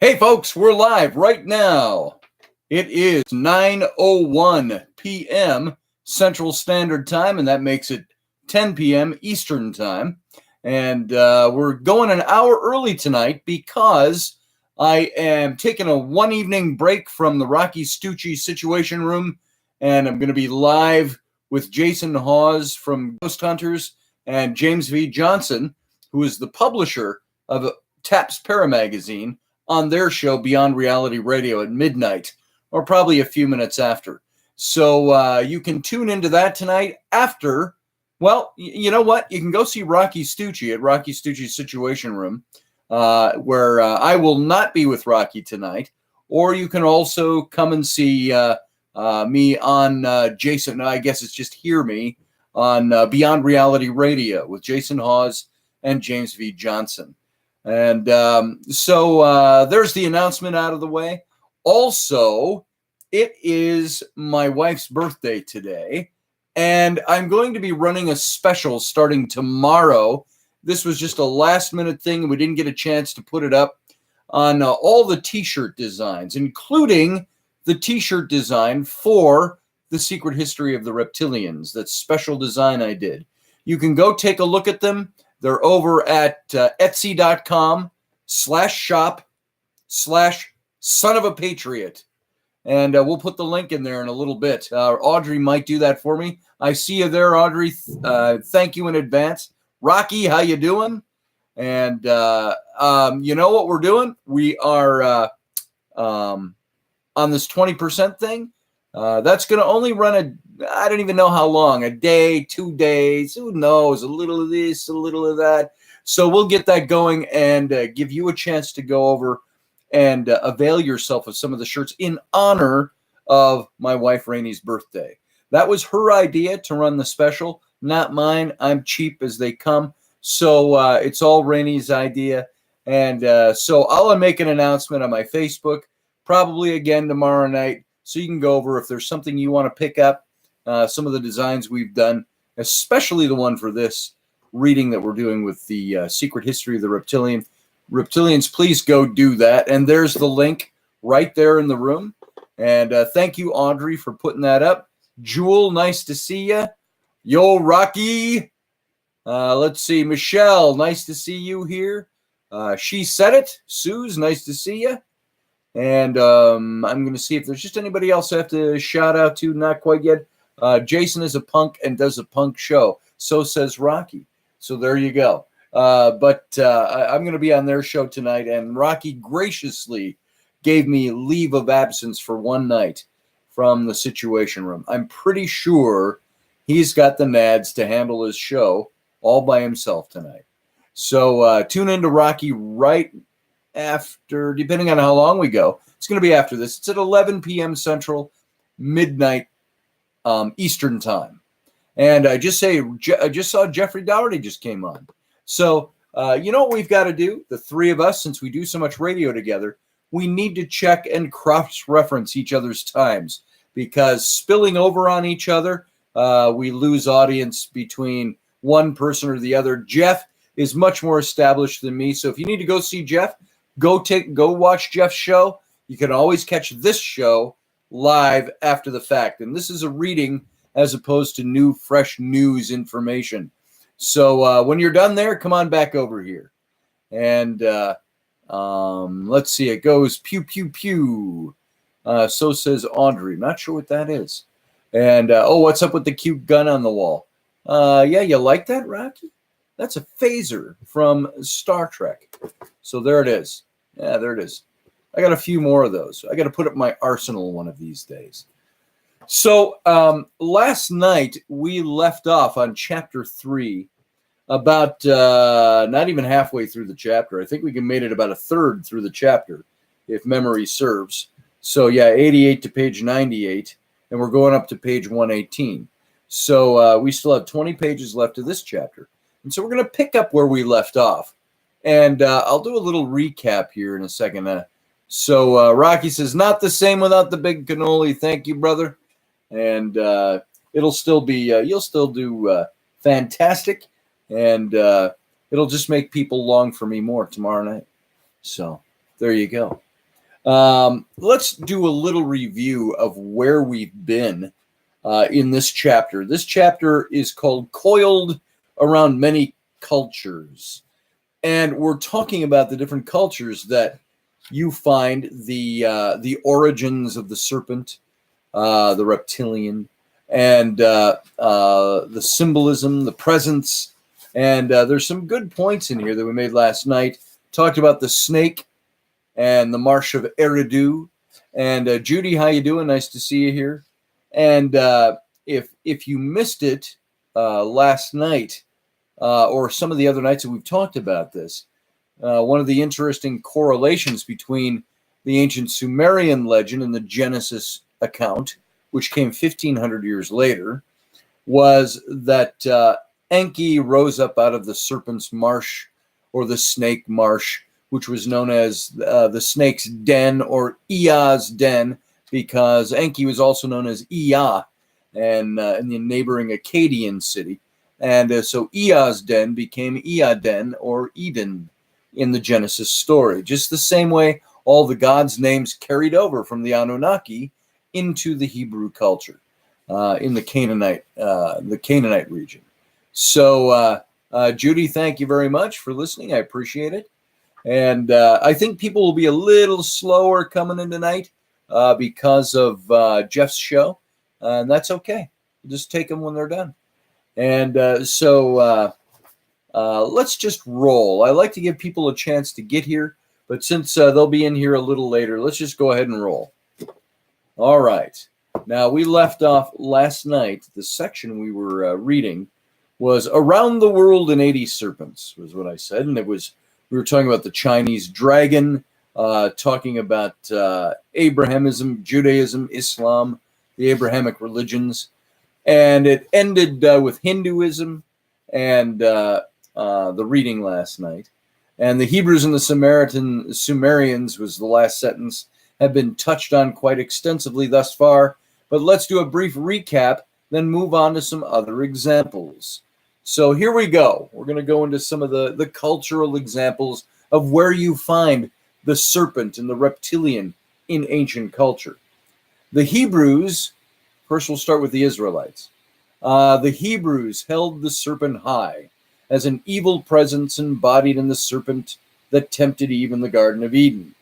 Hey folks, we're live right now. It is 9:01 p.m. Central Standard Time, and that makes it 10 p.m. Eastern Time. And we're going an hour early tonight because I am taking a one evening break from the Rocky Stucci Situation Room, and I'm going to be live with Jason Hawes from Ghost Hunters and James V. Johnson, who is the publisher of Taps Paramagazine, on their show Beyond Reality Radio at midnight, or probably a few minutes after. So you can tune into that tonight after. Well, you know what? You can go see Rocky Stucci at Rocky Stucci's Situation Room, where I will not be with Rocky tonight. Or you can also come and see me on Jason. I guess it's just hear me on Beyond Reality Radio with Jason Hawes and James V. Johnson. And so there's the announcement out of the way. Also, it is my wife's birthday today, and I'm going to be running a special starting tomorrow. This was just a last-minute thing. We didn't get a chance to put it up on all the T-shirt designs, including the T-shirt design for The Secret History of the Reptilians, that special design I did. You can go take a look at them. They're over at etsy.com/shop/son-of-a-patriot. And we'll put the link in there in a little bit. Audrey might do that for me. I see you there, Audrey. Thank you in advance. Rocky, how you doing? And you know what we're doing? We are on this 20% thing. That's going to only run I don't even know how long, a day, 2 days, who knows, a little of this, a little of that. So we'll get that going and give you a chance to go over and avail yourself of some of the shirts in honor of my wife Rainey's birthday. That was her idea to run the special, not mine. I'm cheap as they come. So it's all Rainey's idea. And so I'll make an announcement on my Facebook, probably again tomorrow night. So you can go over if there's something you want to pick up. Some of the designs we've done, especially the one for this reading that we're doing with the Secret History of the Reptilians, please go do that. And there's the link right there in the room. And thank you, Audrey, for putting that up. Jewel, nice to see you. Yo, Rocky. Let's see. Michelle, nice to see you here. She said it. Suze, nice to see you. And I'm going to see if there's just anybody else I have to shout out to. Not quite yet. Jason is a punk and does a punk show. So says Rocky. So there you go. But I'm going to be on their show tonight. And Rocky graciously gave me leave of absence for one night from the Situation Room. I'm pretty sure he's got the nads to handle his show all by himself tonight. So tune into Rocky right after, depending on how long we go. It's going to be after this. It's at 11 p.m. Central, midnight Eastern Time. And I just saw Jeffrey Dougherty just came on. So you know what we've got to do? The three of us, since we do so much radio together, we need to check and cross-reference each other's times, because spilling over on each other, we lose audience between one person or the other. Jeff is much more established than me. So if you need to go see Jeff, go watch Jeff's show. You can always catch this show live after the fact. And this is a reading as opposed to new, fresh news information. So when you're done there, come on back over here. And let's see, it goes pew, pew, pew. So says Audrey. Not sure what that is. And, what's up with the cute gun on the wall? Yeah, you like that, Rocky? That's a phaser from Star Trek. So there it is. Yeah, there it is. I got a few more of those. I got to put up my arsenal one of these days. So last night we left off on chapter 3, about not even halfway through the chapter. I think we made it about a third through the chapter, if memory serves. So yeah, 88 to page 98, and we're going up to page 118. So we still have 20 pages left of this chapter. And so we're going to pick up where we left off. And I'll do a little recap here in a second. So Rocky says, not the same without the big cannoli. Thank you, brother. And it'll still be, you'll still do fantastic. And it'll just make people long for me more tomorrow night. So there you go. Let's do a little review of where we've been in this chapter. This chapter is called Coiled Around Many Cultures. And we're talking about the different cultures that you find the origins of the serpent, the reptilian, and the symbolism, the presence. And there's some good points in here that we made last night. Talked about the snake and the Marsh of Eridu. And Judy, how you doing? Nice to see you here. And if you missed it last night, or some of the other nights that we've talked about this, one of the interesting correlations between the ancient Sumerian legend and the Genesis account, which came 1,500 years later, was that Enki rose up out of the serpent's marsh, or the snake marsh, which was known as the snake's den, or Ea's den, because Enki was also known as Ea, and in the neighboring Akkadian city. And so Ea's den became Ea den, or Eden, in the Genesis story. Just the same way all the gods' names carried over from the Anunnaki into the Hebrew culture in the Canaanite region. So, Judy, thank you very much for listening. I appreciate it. And I think people will be a little slower coming in tonight because of Jeff's show. And that's okay. Just take them when they're done. And so let's just roll. I like to give people a chance to get here, but since they'll be in here a little later, let's just go ahead and roll. All right. Now, we left off last night. The section we were reading was Around the World in 80 Serpents, was what I said. And we were talking about the Chinese dragon, talking about Abrahamism, Judaism, Islam, the Abrahamic religions. And it ended with Hinduism and the reading last night. And the Hebrews and the Sumerians was the last sentence, have been touched on quite extensively thus far. But let's do a brief recap, then move on to some other examples. So here we go. We're going to go into some of the cultural examples of where you find the serpent and the reptilian in ancient culture. The Hebrews, first we'll start with the Israelites. The Hebrews held the serpent high as an evil presence embodied in the serpent that tempted Eve in the Garden of Eden.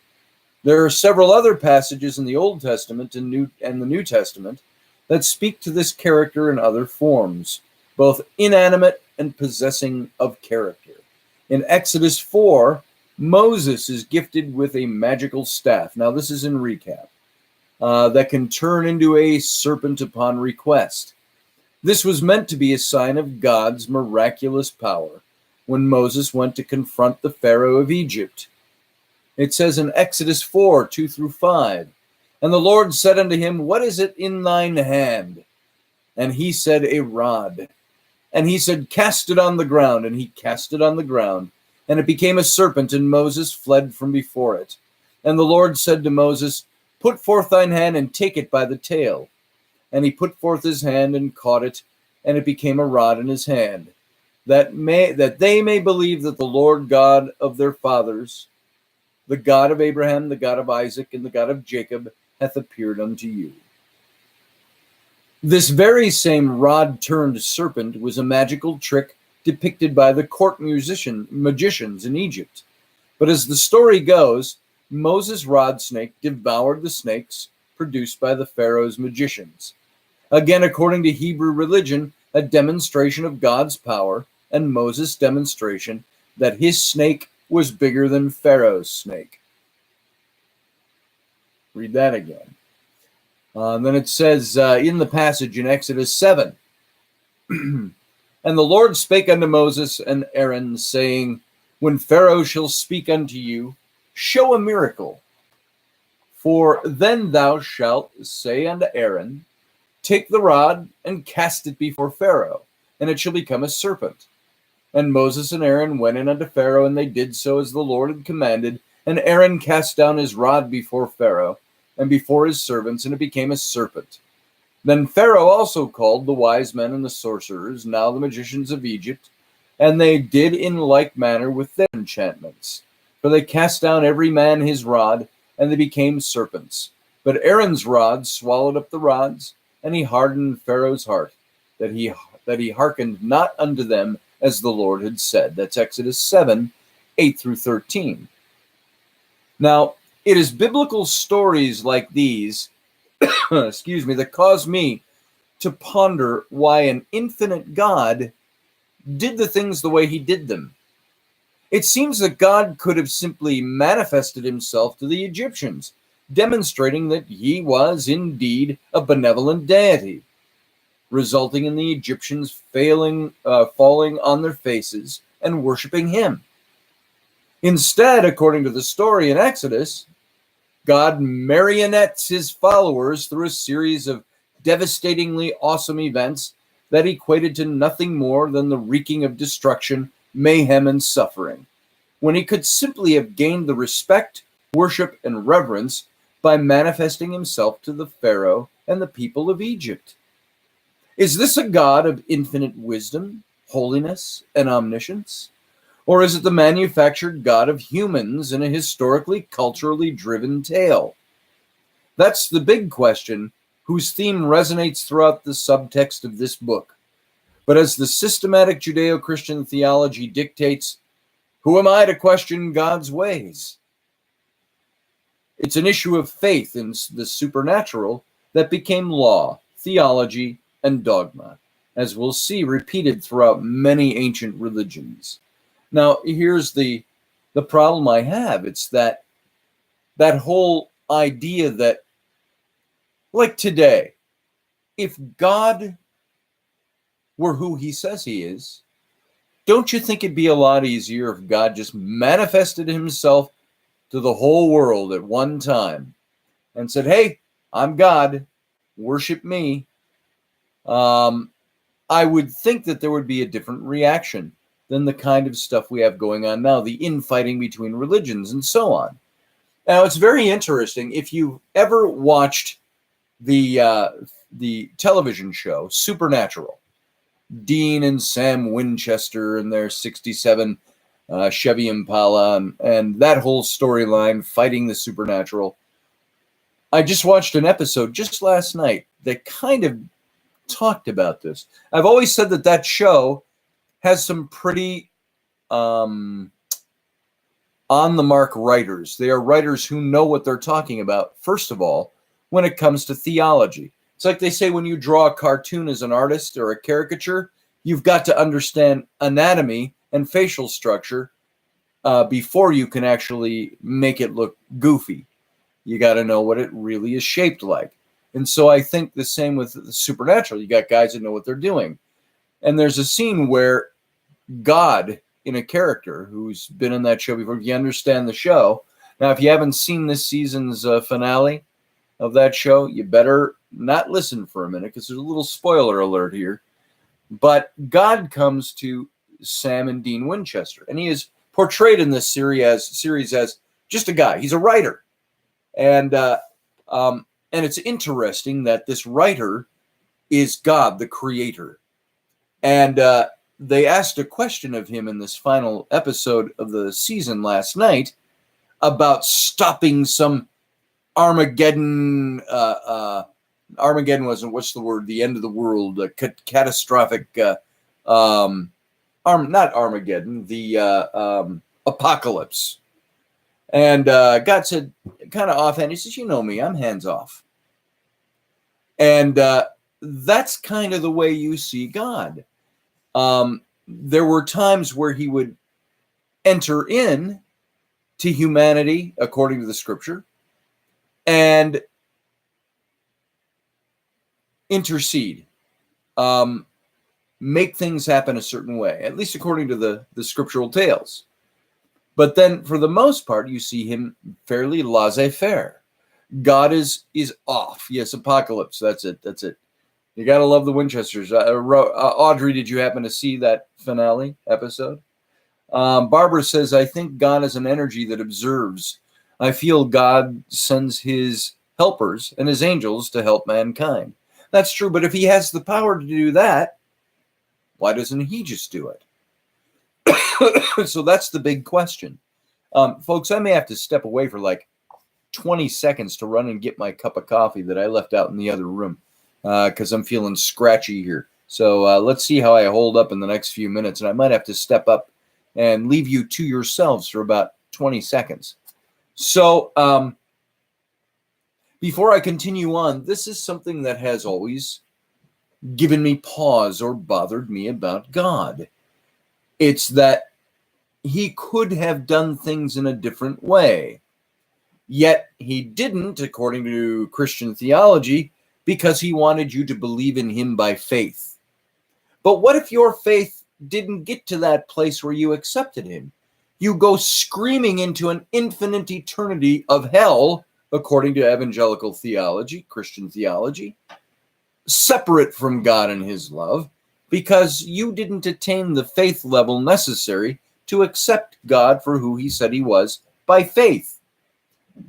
There are several other passages in the Old Testament and the New Testament that speak to this character in other forms, both inanimate and possessing of character. In Exodus 4, Moses is gifted with a magical staff. Now, this is in recap. That can turn into a serpent upon request. This was meant to be a sign of God's miraculous power when Moses went to confront the Pharaoh of Egypt. It says in Exodus 4, 2 through 5, And the Lord said unto him, What is it in thine hand? And he said, A rod. And he said, Cast it on the ground. And he cast it on the ground. And it became a serpent, and Moses fled from before it. And the Lord said to Moses, Put forth thine hand, and take it by the tail. And he put forth his hand, and caught it, and it became a rod in his hand, that they may believe that the Lord God of their fathers, the God of Abraham, the God of Isaac, and the God of Jacob, hath appeared unto you. This very same rod-turned serpent was a magical trick depicted by the court magicians in Egypt. But as the story goes, Moses' rod snake devoured the snakes produced by the Pharaoh's magicians. Again, according to Hebrew religion, a demonstration of God's power, and Moses' demonstration that his snake was bigger than Pharaoh's snake. Read that again. Then it says in the passage in Exodus 7, And the Lord spake unto Moses and Aaron, saying, When Pharaoh shall speak unto you, show a miracle. For then thou shalt say unto Aaron, Take the rod and cast it before Pharaoh, and it shall become a serpent. And Moses and Aaron went in unto Pharaoh, and they did so as the Lord had commanded. And Aaron cast down his rod before Pharaoh, and before his servants, and it became a serpent. Then Pharaoh also called the wise men and the sorcerers, now the magicians of Egypt, and they did in like manner with their enchantments. For they cast down every man his rod, and they became serpents. But Aaron's rod swallowed up the rods, and he hardened Pharaoh's heart, that he hearkened not unto them as the Lord had said. That's Exodus 7, 8 through 13. Now, it is biblical stories like these, excuse me, that cause me to ponder why an infinite God did the things the way he did them. It seems that God could have simply manifested himself to the Egyptians, demonstrating that he was indeed a benevolent deity, resulting in the Egyptians falling on their faces and worshiping him. Instead, according to the story in Exodus, God marionettes his followers through a series of devastatingly awesome events that equated to nothing more than the wreaking of destruction, mayhem, and suffering, when he could simply have gained the respect, worship, and reverence by manifesting himself to the Pharaoh and the people of Egypt. Is this a God of infinite wisdom, holiness, and omniscience? Or is it the manufactured God of humans in a historically, culturally driven tale? That's the big question, whose theme resonates throughout the subtext of this book. But as the systematic Judeo-Christian theology dictates, who am I to question God's ways? It's an issue of faith in the supernatural that became law, theology, and dogma, as we'll see repeated throughout many ancient religions. Now, here's the problem I have. It's that whole idea that, like today, if God were who he says he is, don't you think it'd be a lot easier if God just manifested himself to the whole world at one time and said, hey, I'm God, worship me? I would think that there would be a different reaction than the kind of stuff we have going on now, the infighting between religions and so on. Now, it's very interesting. If you've ever watched the television show Supernatural, Dean and Sam Winchester and their 67 Chevy Impala and that whole storyline fighting the supernatural, I just watched an episode just last night that kind of talked about this. I've always said that show has some pretty on the mark writers. They are writers who know what they're talking about, first of all, when it comes to theology. It's like they say when you draw a cartoon as an artist or a caricature, you've got to understand anatomy and facial structure before you can actually make it look goofy. You got to know what it really is shaped like. And so I think the same with the supernatural. You got guys that know what they're doing. And there's a scene where God, in a character who's been in that show before, if you understand the show. Now, if you haven't seen this season's finale of that show, you better not listen for a minute because there's a little spoiler alert here. But God comes to Sam and Dean Winchester, and he is portrayed in this series as just a guy. He's a writer. And it's interesting that this writer is God, the creator. And they asked a question of him in this final episode of the season last night about stopping some Armageddon. Armageddon wasn't, what's the word? The end of the world, catastrophic. Not Armageddon, the apocalypse. And God said, kind of offhand, he says, you know me, I'm hands off. And that's kind of the way you see God. There were times where he would enter in to humanity, according to the scripture, and intercede, make things happen a certain way, at least according to the scriptural tales. But then, for the most part, you see him fairly laissez-faire. God is off. Yes, apocalypse. That's it. You got to love the Winchesters. Audrey, did you happen to see that finale episode? Barbara says, I think God is an energy that observes. I feel God sends his helpers and his angels to help mankind. That's true, but if he has the power to do that, why doesn't he just do it? So that's the big question. Folks, I may have to step away for like 20 seconds to run and get my cup of coffee that I left out in the other room because I'm feeling scratchy here. So let's see how I hold up in the next few minutes. And I might have to step up and leave you to yourselves for about 20 seconds. So before I continue on, this is something that has always given me pause or bothered me about God. It's that he could have done things in a different way. Yet he didn't, according to Christian theology, because he wanted you to believe in him by faith. But what if your faith didn't get to that place where you accepted him? You go screaming into an infinite eternity of hell, according to evangelical theology, Christian theology, separate from God and his love, because you didn't attain the faith level necessary to accept God for who he said he was by faith.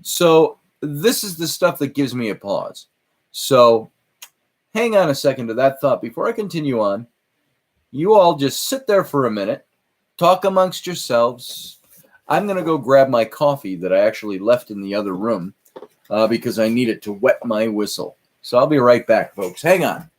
So this is the stuff that gives me a pause. So hang on a second to that thought before I continue on. You all just sit there for a minute, talk amongst yourselves. I'm going to go grab my coffee that I actually left in the other room because I need it to wet my whistle. So I'll be right back, folks. Hang on.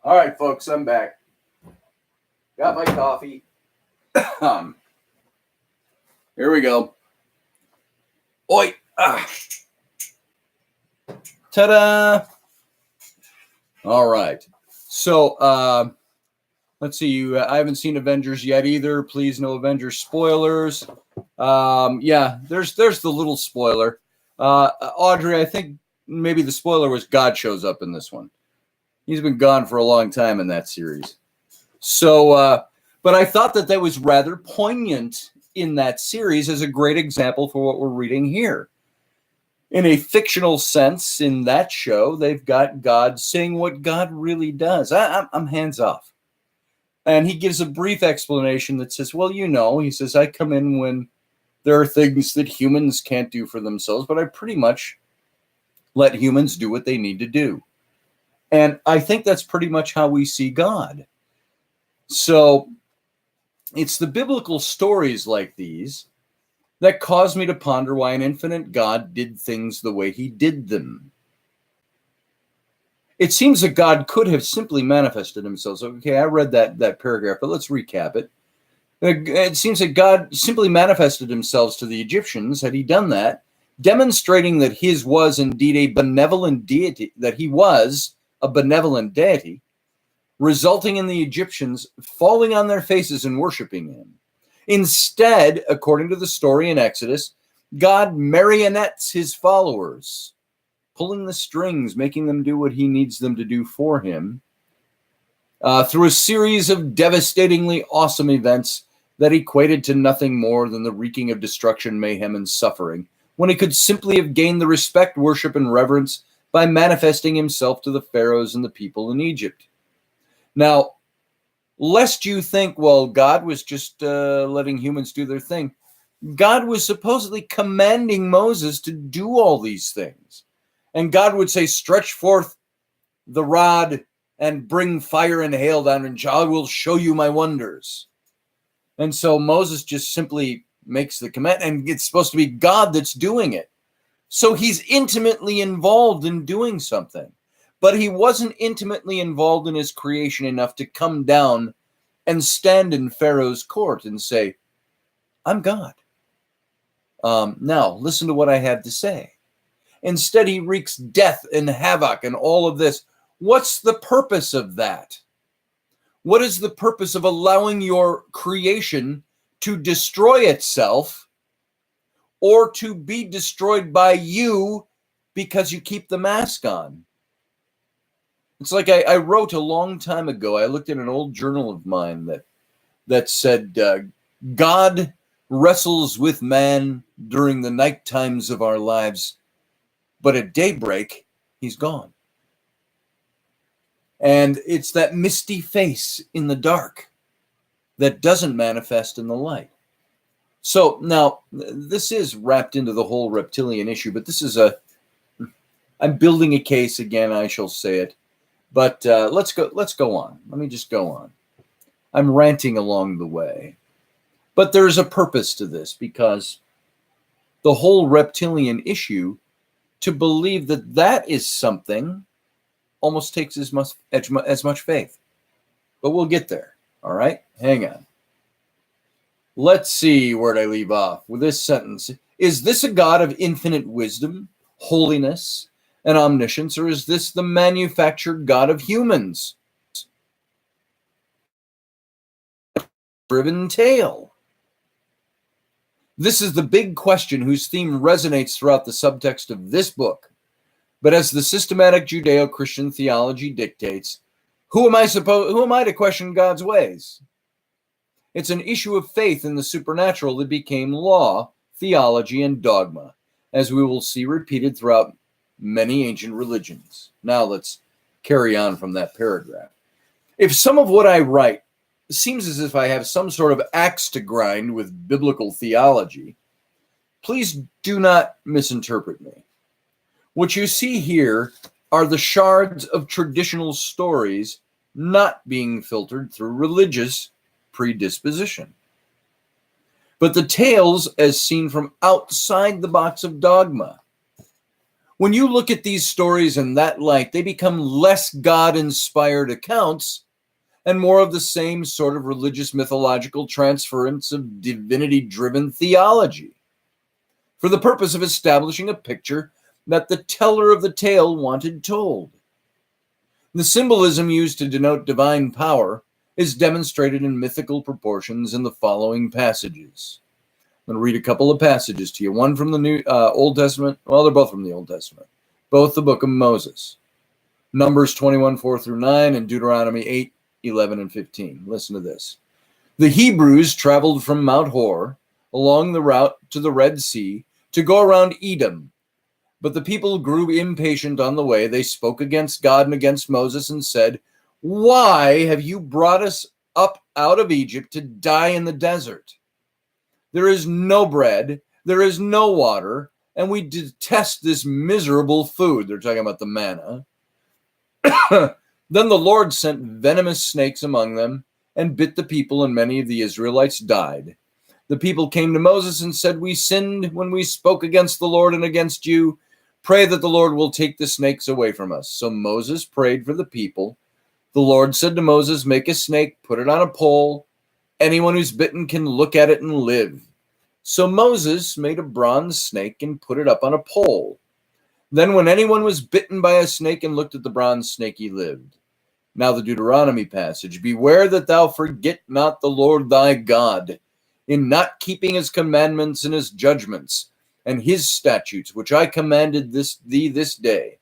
All right, folks, I'm back. Got my coffee. Here we go. Oi! Ta-da! All right. So let's see. I haven't seen Avengers yet either. Please, no Avengers spoilers. Yeah, there's the little spoiler. Audrey, I think maybe the spoiler was God shows up in this one. He's been gone for a long time in that series. So, but I thought that was rather poignant in that series as a great example for what we're reading here. In a fictional sense, in that show, they've got God saying what God really does. I'm hands off. And he gives a brief explanation that says, well, he says, I come in when there are things that humans can't do for themselves, but I pretty much let humans do what they need to do. And I think that's pretty much how we see God. So it's the biblical stories like these that cause me to ponder why an infinite God did things the way he did them. It seems that God could have simply manifested himself. So, okay, I read that paragraph, but let's recap it. It seems that God simply manifested himself to the Egyptians. Had he done that, demonstrating that his was indeed a benevolent deity, that he was a benevolent deity, resulting in the Egyptians falling on their faces and worshiping him. Instead, according to the story in Exodus, God marionettes his followers, pulling the strings, making them do what he needs them to do for him, through a series of devastatingly awesome events that equated to nothing more than the wreaking of destruction, mayhem, and suffering, when he could simply have gained the respect, worship, and reverence by manifesting himself to the pharaohs and the people in Egypt. Now, lest you think, well, God was just letting humans do their thing. God was supposedly commanding Moses to do all these things. And God would say, stretch forth the rod and bring fire and hail down, and I will show you my wonders. And so Moses just simply makes the command, and it's supposed to be God that's doing it. So he's intimately involved in doing something. But he wasn't intimately involved in his creation enough to come down and stand in Pharaoh's court and say, I'm God. Now, listen to what I have to say. Instead, he wreaks death and havoc and all of this. What's the purpose of that? What is the purpose of allowing your creation to destroy itself or to be destroyed by you because you keep the mask on? It's like I wrote a long time ago. I looked at an old journal of mine that said, God wrestles with man during the night times of our lives, but at daybreak, he's gone. And it's that misty face in the dark that doesn't manifest in the light. So now, this is wrapped into the whole reptilian issue, but this is I'm building a case again, I shall say it. But let's go on. Let me just go on. I'm ranting along the way. But there's a purpose to this, because the whole reptilian issue, to believe that that is something, almost takes as much faith. But we'll get there. All right? Hang on. Let's see, where'd I leave off with this sentence. Is this a God of infinite wisdom, holiness, and omniscience, or is this the manufactured God of humans? Driven tale. This is the big question whose theme resonates throughout the subtext of this book. But as the systematic Judeo-Christian theology dictates, who am I to question God's ways? It's an issue of faith in the supernatural that became law, theology, and dogma, as we will see repeated throughout many ancient religions. Now let's carry on from that paragraph. If some of what I write seems as if I have some sort of axe to grind with biblical theology, please do not misinterpret me. What you see here are the shards of traditional stories not being filtered through religious predisposition, but the tales as seen from outside the box of dogma. When you look at these stories in that light, they become less God-inspired accounts and more of the same sort of religious mythological transference of divinity-driven theology, for the purpose of establishing a picture that the teller of the tale wanted told. The symbolism used to denote divine power is demonstrated in mythical proportions in the following passages. I'm going to read a couple of passages to you. One from the New Old Testament. Well, they're both from the Old Testament. Both the book of Moses. Numbers 21, 4 through 9, and Deuteronomy 8, 11, and 15. Listen to this. The Hebrews traveled from Mount Hor along the route to the Red Sea to go around Edom. But the people grew impatient on the way. They spoke against God and against Moses and said, "Why have you brought us up out of Egypt to die in the desert? There is no bread, there is no water, and we detest this miserable food." They're talking about the manna. Then the Lord sent venomous snakes among them and bit the people, and many of the Israelites died. The people came to Moses and said, "We sinned when we spoke against the Lord and against you. Pray that the Lord will take the snakes away from us." So Moses prayed for the people. The Lord said to Moses, "Make a snake, put it on a pole. Anyone who's bitten can look at it and live." So Moses made a bronze snake and put it up on a pole. Then when anyone was bitten by a snake and looked at the bronze snake, he lived. Now the Deuteronomy passage. Beware that thou forget not the Lord thy God, in not keeping his commandments and his judgments, and his statutes, which I commanded thee this day.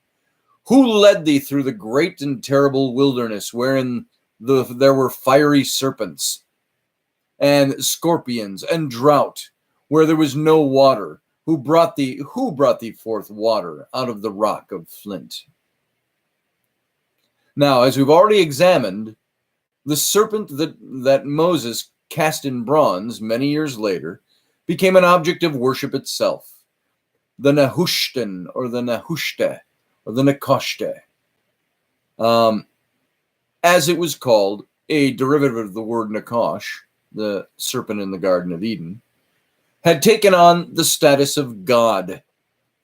Who led thee through the great and terrible wilderness, wherein there were fiery serpents, and scorpions, and drought, where there was no water? Who brought thee forth water out of the rock of flint? Now, as we've already examined, the serpent that Moses cast in bronze many years later became an object of worship itself. The Nehushtan, or the Nehushta, or the Nekoshte, as it was called, a derivative of the word Nakosh, the serpent in the Garden of Eden, had taken on the status of God,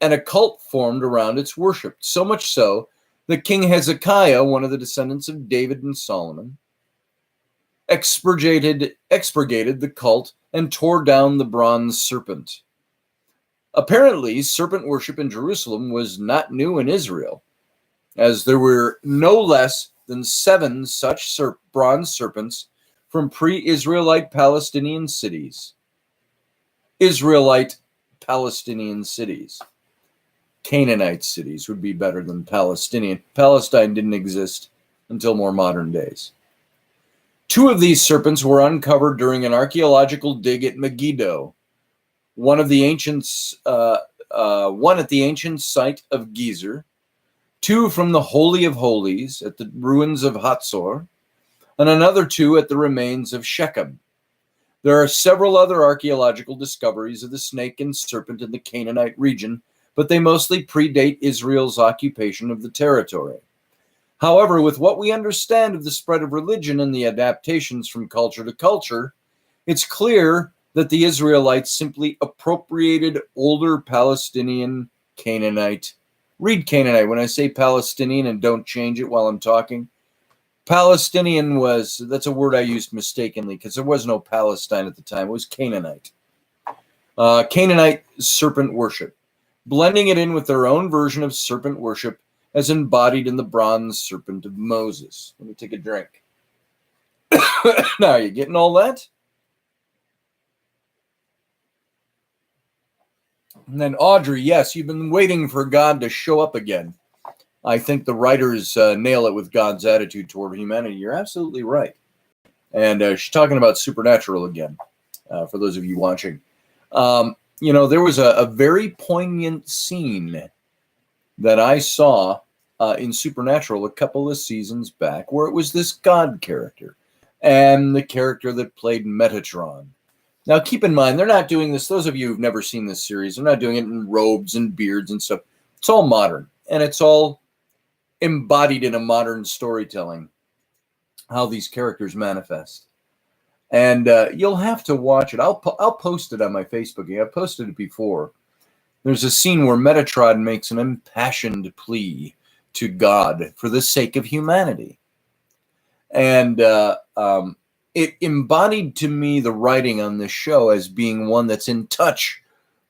and a cult formed around its worship, so much so that King Hezekiah, one of the descendants of David and Solomon, expurgated the cult and tore down the bronze serpent. Apparently, serpent worship in Jerusalem was not new in Israel, as there were no less than 7 such bronze serpents from pre-Israelite Palestinian cities. Israelite Palestinian cities. Canaanite cities would be better than Palestinian. Palestine didn't exist until more modern days. Two of these serpents were uncovered during an archaeological dig at Megiddo, one at the ancient site of Gezer, two from the Holy of Holies at the ruins of Hatzor, and another two at the remains of Shechem. There are several other archaeological discoveries of the snake and serpent in the Canaanite region, but they mostly predate Israel's occupation of the territory. However, with what we understand of the spread of religion and the adaptations from culture to culture, it's clear that the Israelites simply appropriated older Palestinian Canaanite. Read Canaanite when I say Palestinian, and don't change it while I'm talking. Palestinian that's a word I used mistakenly because there was no Palestine at the time. It was Canaanite. Canaanite serpent worship, blending it in with their own version of serpent worship as embodied in the bronze serpent of Moses. Let me take a drink. Now, are you getting all that? And then Audrey, yes, you've been waiting for God to show up again. I think the writers nail it with God's attitude toward humanity. You're absolutely right. And she's talking about supernatural again, for those of you watching. There was a very poignant scene that I saw in Supernatural a couple of seasons back, where it was this God character and the character that played Metatron. Now, keep in mind, they're not doing this. Those of you who've never seen this series, they're not doing it in robes and beards and stuff. It's all modern, and it's all embodied in a modern storytelling, how these characters manifest. And you'll have to watch it. I'll post it on my Facebook. I've posted it before. There's a scene where Metatron makes an impassioned plea to God for the sake of humanity. And it embodied to me the writing on this show as being one that's in touch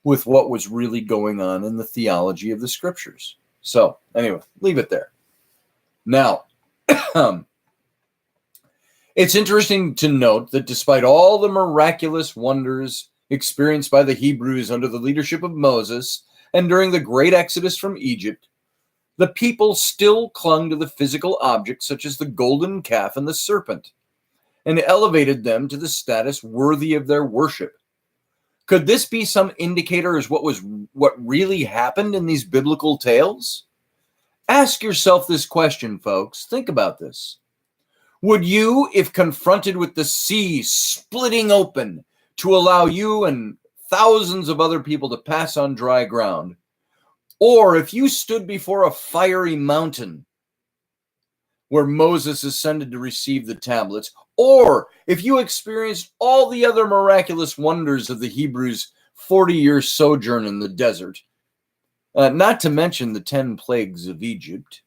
with what was really going on in the theology of the scriptures. So anyway, leave it there. Now, it's interesting to note that despite all the miraculous wonders experienced by the Hebrews under the leadership of Moses and during the great exodus from Egypt, the people still clung to the physical objects such as the golden calf and the serpent, and elevated them to the status worthy of their worship. Could this be some indicator as what really happened in these biblical tales? Ask yourself this question, folks. Think about this. Would you, if confronted with the sea splitting open to allow you and thousands of other people to pass on dry ground, or if you stood before a fiery mountain where Moses ascended to receive the tablets, or if you experienced all the other miraculous wonders of the Hebrews' 40-year sojourn in the desert, not to mention the 10 plagues of Egypt,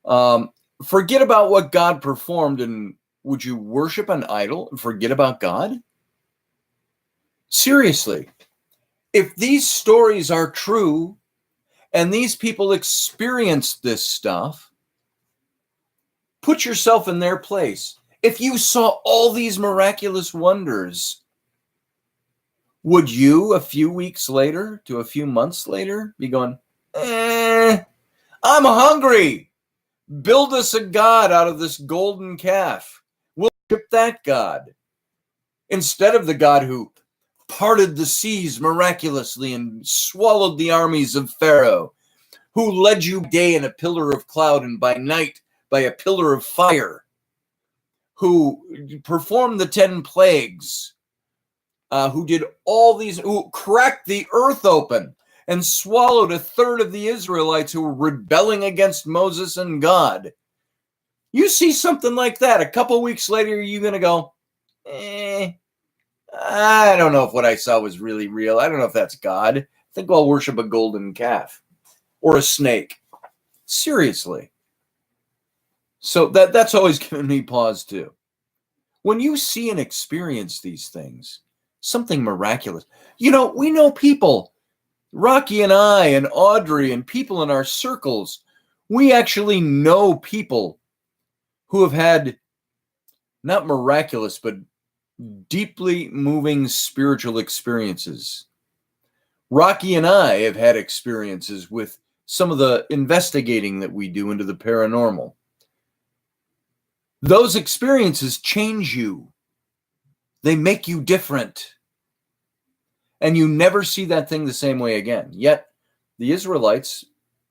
forget about what God performed, and would you worship an idol and forget about God? Seriously, if these stories are true and these people experienced this stuff, put yourself in their place. If you saw all these miraculous wonders, would you, a few weeks later to a few months later, be going, I'm hungry. Build us a god out of this golden calf. We'll worship that god. Instead of the God who parted the seas miraculously and swallowed the armies of Pharaoh, who led you by day in a pillar of cloud and by night by a pillar of fire, who performed the 10 plagues, who did all these, who cracked the earth open and swallowed a third of the Israelites who were rebelling against Moses and God. You see something like that, a couple weeks later, you're going to go, I don't know if what I saw was really real. I don't know if that's God. I think I'll worship a golden calf or a snake. Seriously. So that's always given me pause too. When you see and experience these things, something miraculous. We know people, Rocky and I and Audrey and people in our circles, we actually know people who have had not miraculous, but deeply moving spiritual experiences. Rocky and I have had experiences with some of the investigating that we do into the paranormal. Those experiences change you. They make you different. And you never see that thing the same way again. Yet, the Israelites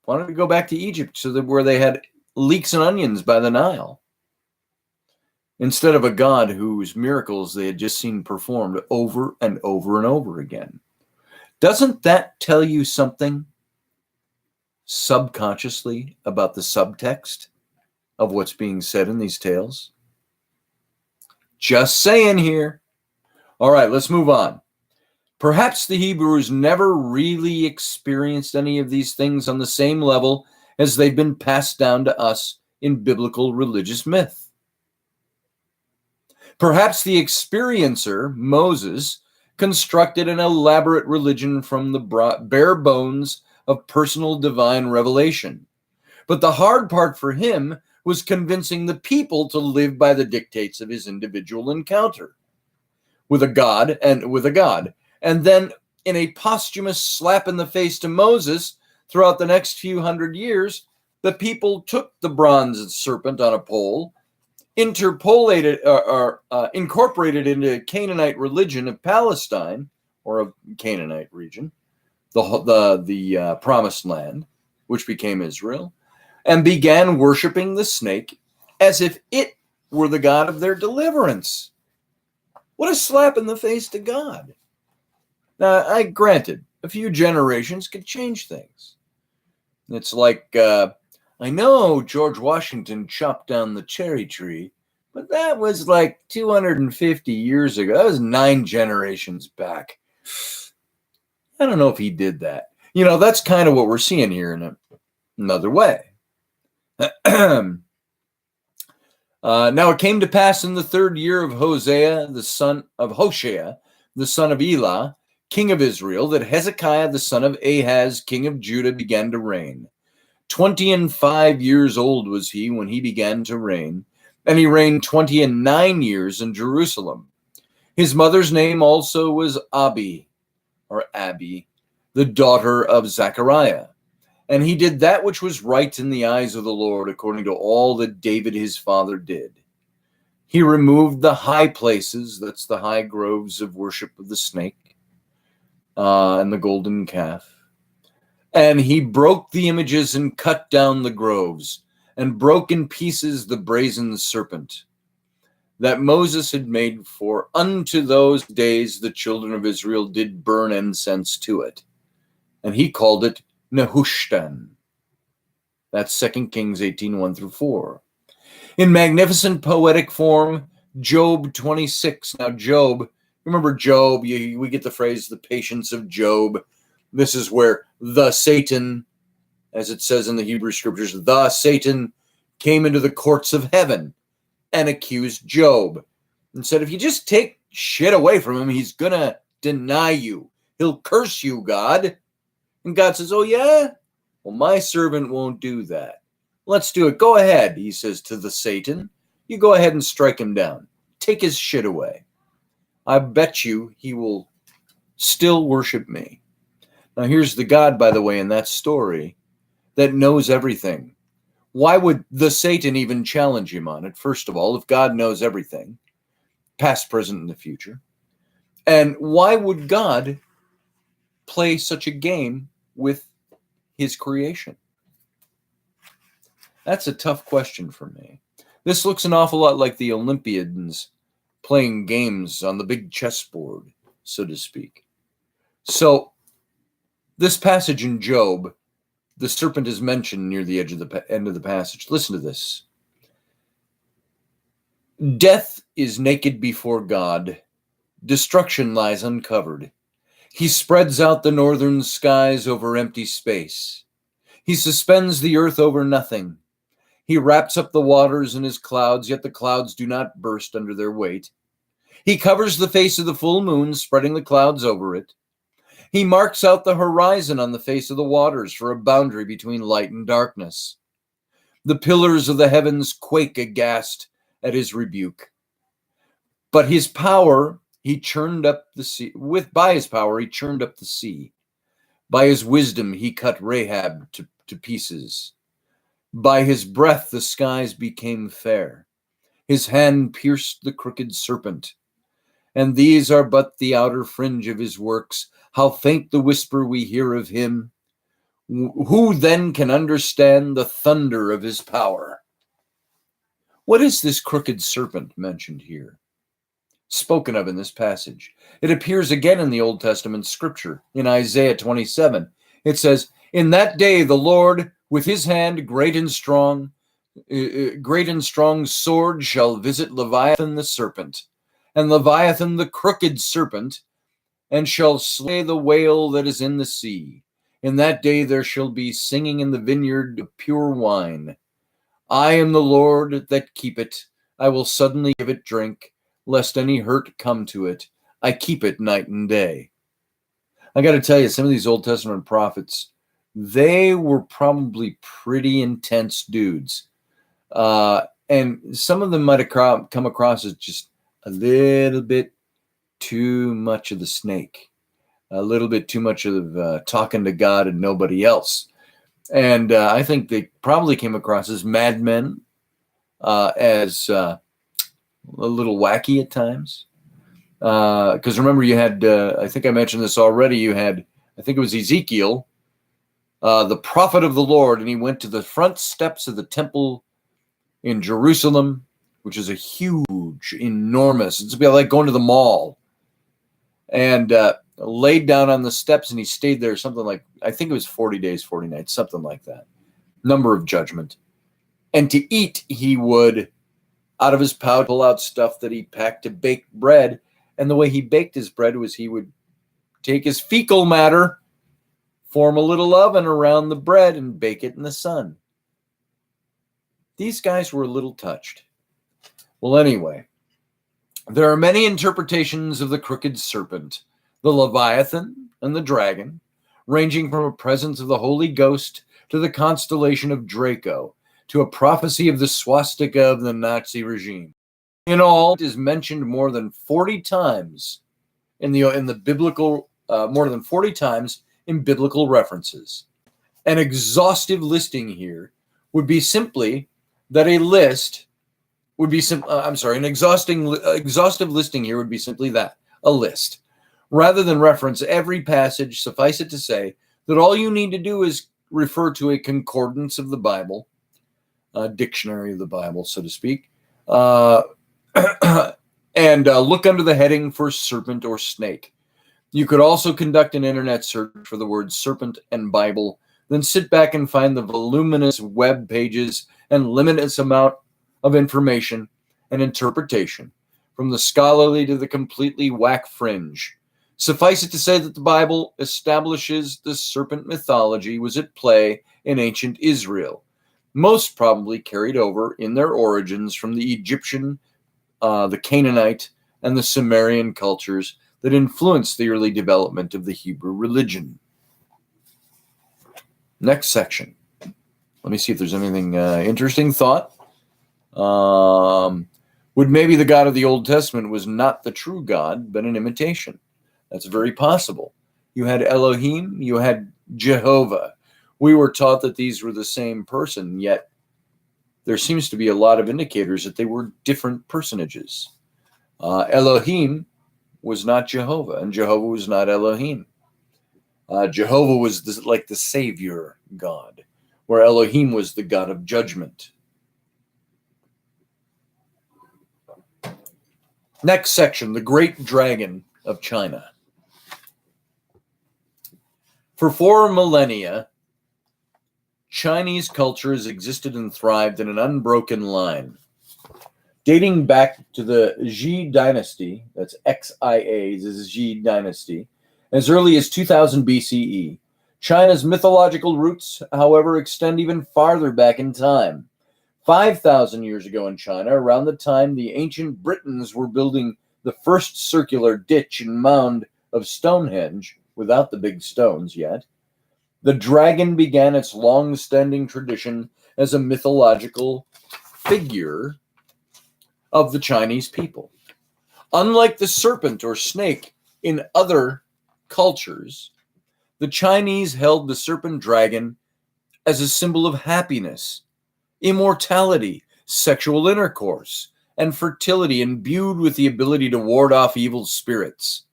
wanted to go back to Egypt where they had leeks and onions by the Nile, instead of a God whose miracles they had just seen performed over and over and over again. Doesn't that tell you something subconsciously about the subtext of what's being said in these tales? Just saying here. All right, let's move on. Perhaps the Hebrews never really experienced any of these things on the same level as they've been passed down to us in biblical religious myth. Perhaps the experiencer, Moses, constructed an elaborate religion from the bare bones of personal divine revelation. But the hard part for him was convincing the people to live by the dictates of his individual encounter with a God. And then, in a posthumous slap in the face to Moses, throughout the next few hundred years, the people took the bronze serpent on a pole, incorporated into Canaanite religion of Palestine, or of Canaanite region, the promised land, which became Israel, and began worshiping the snake as if it were the God of their deliverance. What a slap in the face to God. Now, granted, a few generations could change things. It's like, I know George Washington chopped down the cherry tree, but that was like 250 years ago. That was 9 generations back. I don't know if he did that. That's kind of what we're seeing here in another way. Now it came to pass in the 3rd year of Hoshea, the son of Elah, king of Israel, that Hezekiah, the son of Ahaz, king of Judah, began to reign. 25 years old was he when he began to reign, and he reigned 29 years in Jerusalem. His mother's name also was Abi, the daughter of Zechariah. And he did that which was right in the eyes of the Lord, according to all that David his father did. He removed the high places, that's the high groves of worship of the snake, and the golden calf. And he broke the images and cut down the groves, and broke in pieces the brazen serpent that Moses had made, for unto those days the children of Israel did burn incense to it. And he called it Nehushtan. That's 2 Kings 18:1-4. In magnificent poetic form, Job 26. Now, Job, remember Job, we get the phrase, the patience of Job. This is where the Satan, as it says in the Hebrew scriptures, the Satan came into the courts of heaven and accused Job and said, if you just take shit away from him, he's going to deny you. He'll curse you, God. And God says, oh, yeah? Well, my servant won't do that. Let's do it. Go ahead, he says to the Satan. You go ahead and strike him down. Take his shit away. I bet you he will still worship me. Now, here's the God, by the way, in that story that knows everything. Why would the Satan even challenge him on it? First of all, if God knows everything, past, present, and the future. And why would God play such a game with his creation? That's a tough question for me. This looks an awful lot like the Olympians playing games on the big chessboard, so to speak. So, this passage in Job, the serpent is mentioned near the end of the passage. Listen to this. Death is naked before God. Destruction lies uncovered. He spreads out the northern skies over empty space. He suspends the earth over nothing. He wraps up the waters in his clouds, yet the clouds do not burst under their weight. He covers the face of the full moon, spreading the clouds over it. He marks out the horizon on the face of the waters for a boundary between light and darkness. The pillars of the heavens quake aghast at his rebuke. But his power, he churned up the sea. By his power, he churned up the sea. By his wisdom, he cut Rahab to pieces. By his breath, the skies became fair. His hand pierced the crooked serpent. And these are but the outer fringe of his works. How faint the whisper we hear of him. Who then can understand the thunder of his power? What is this crooked serpent mentioned here? Spoken of in this passage. It appears again in the Old Testament scripture in Isaiah 27. It says, "In that day the Lord, with his hand great and strong sword shall visit Leviathan the serpent, and Leviathan the crooked serpent, and shall slay the whale that is in the sea. In that day there shall be singing in the vineyard of pure wine. I am the Lord that keep it. I will suddenly give it drink, lest any hurt come to it. I keep it night and day." I got to tell you, some of these Old Testament prophets, they were probably pretty intense dudes. And some of them might have come across as just a little bit too much of the snake, a little bit too much of talking to God and nobody else. And I think they probably came across as madmen, as a little wacky at times. Because remember, you had, I think I mentioned this already, you had, I think it was Ezekiel, the prophet of the Lord, and he went to the front steps of the temple in Jerusalem, which is a huge, enormous, it's like going to the mall, and laid down on the steps, and he stayed there something like, I think it was 40 days, 40 nights, something like that, number of judgment. And to eat, he would, out of his pouch, pull out stuff that he packed to bake bread. And the way he baked his bread was he would take his fecal matter, form a little oven around the bread, and bake it in the sun. These guys were a little touched. Well, anyway, there are many interpretations of the crooked serpent, the Leviathan, and the dragon, ranging from a presence of the Holy Ghost to the constellation of Draco, to a prophecy of the swastika of the Nazi regime. In all, it is mentioned more than 40 times in the biblical, more than 40 times in biblical references. An exhaustive listing here would be simply that an exhaustive listing here would be simply that, a list. Rather than reference every passage, suffice it to say that all you need to do is refer to a concordance of the Bible, a dictionary of the Bible, so to speak, and look under the heading for serpent or snake. You could also conduct an internet search for the words serpent and Bible, then sit back and find the voluminous web pages and limitless amount of information and interpretation, from the scholarly to the completely whack fringe. Suffice it to say that the Bible establishes the serpent mythology was at play in ancient Israel, most probably carried over in their origins from the Egyptian, the Canaanite, and the Sumerian cultures that influenced the early development of the Hebrew religion. Next section. Let me see if there's anything interesting thought. Would maybe the God of the Old Testament was not the true God, but an imitation? That's very possible. You had Elohim, you had Jehovah. We were taught that these were the same person, yet there seems to be a lot of indicators that they were different personages. Elohim was not Jehovah, and Jehovah was not Elohim. Jehovah was like the Savior God, where Elohim was the God of judgment. Next section, the Great Dragon of China. For 4 millennia, Chinese culture has existed and thrived in an unbroken line. Dating back to the Xi dynasty, that's XIA, this is Xi dynasty, as early as 2000 BCE. China's mythological roots, however, extend even farther back in time. 5,000 years ago in China, around the time the ancient Britons were building the first circular ditch and mound of Stonehenge, without the big stones yet, the dragon began its long-standing tradition as a mythological figure of the Chinese people. Unlike the serpent or snake in other cultures, the Chinese held the serpent dragon as a symbol of happiness, immortality, sexual intercourse, and fertility, imbued with the ability to ward off evil spirits.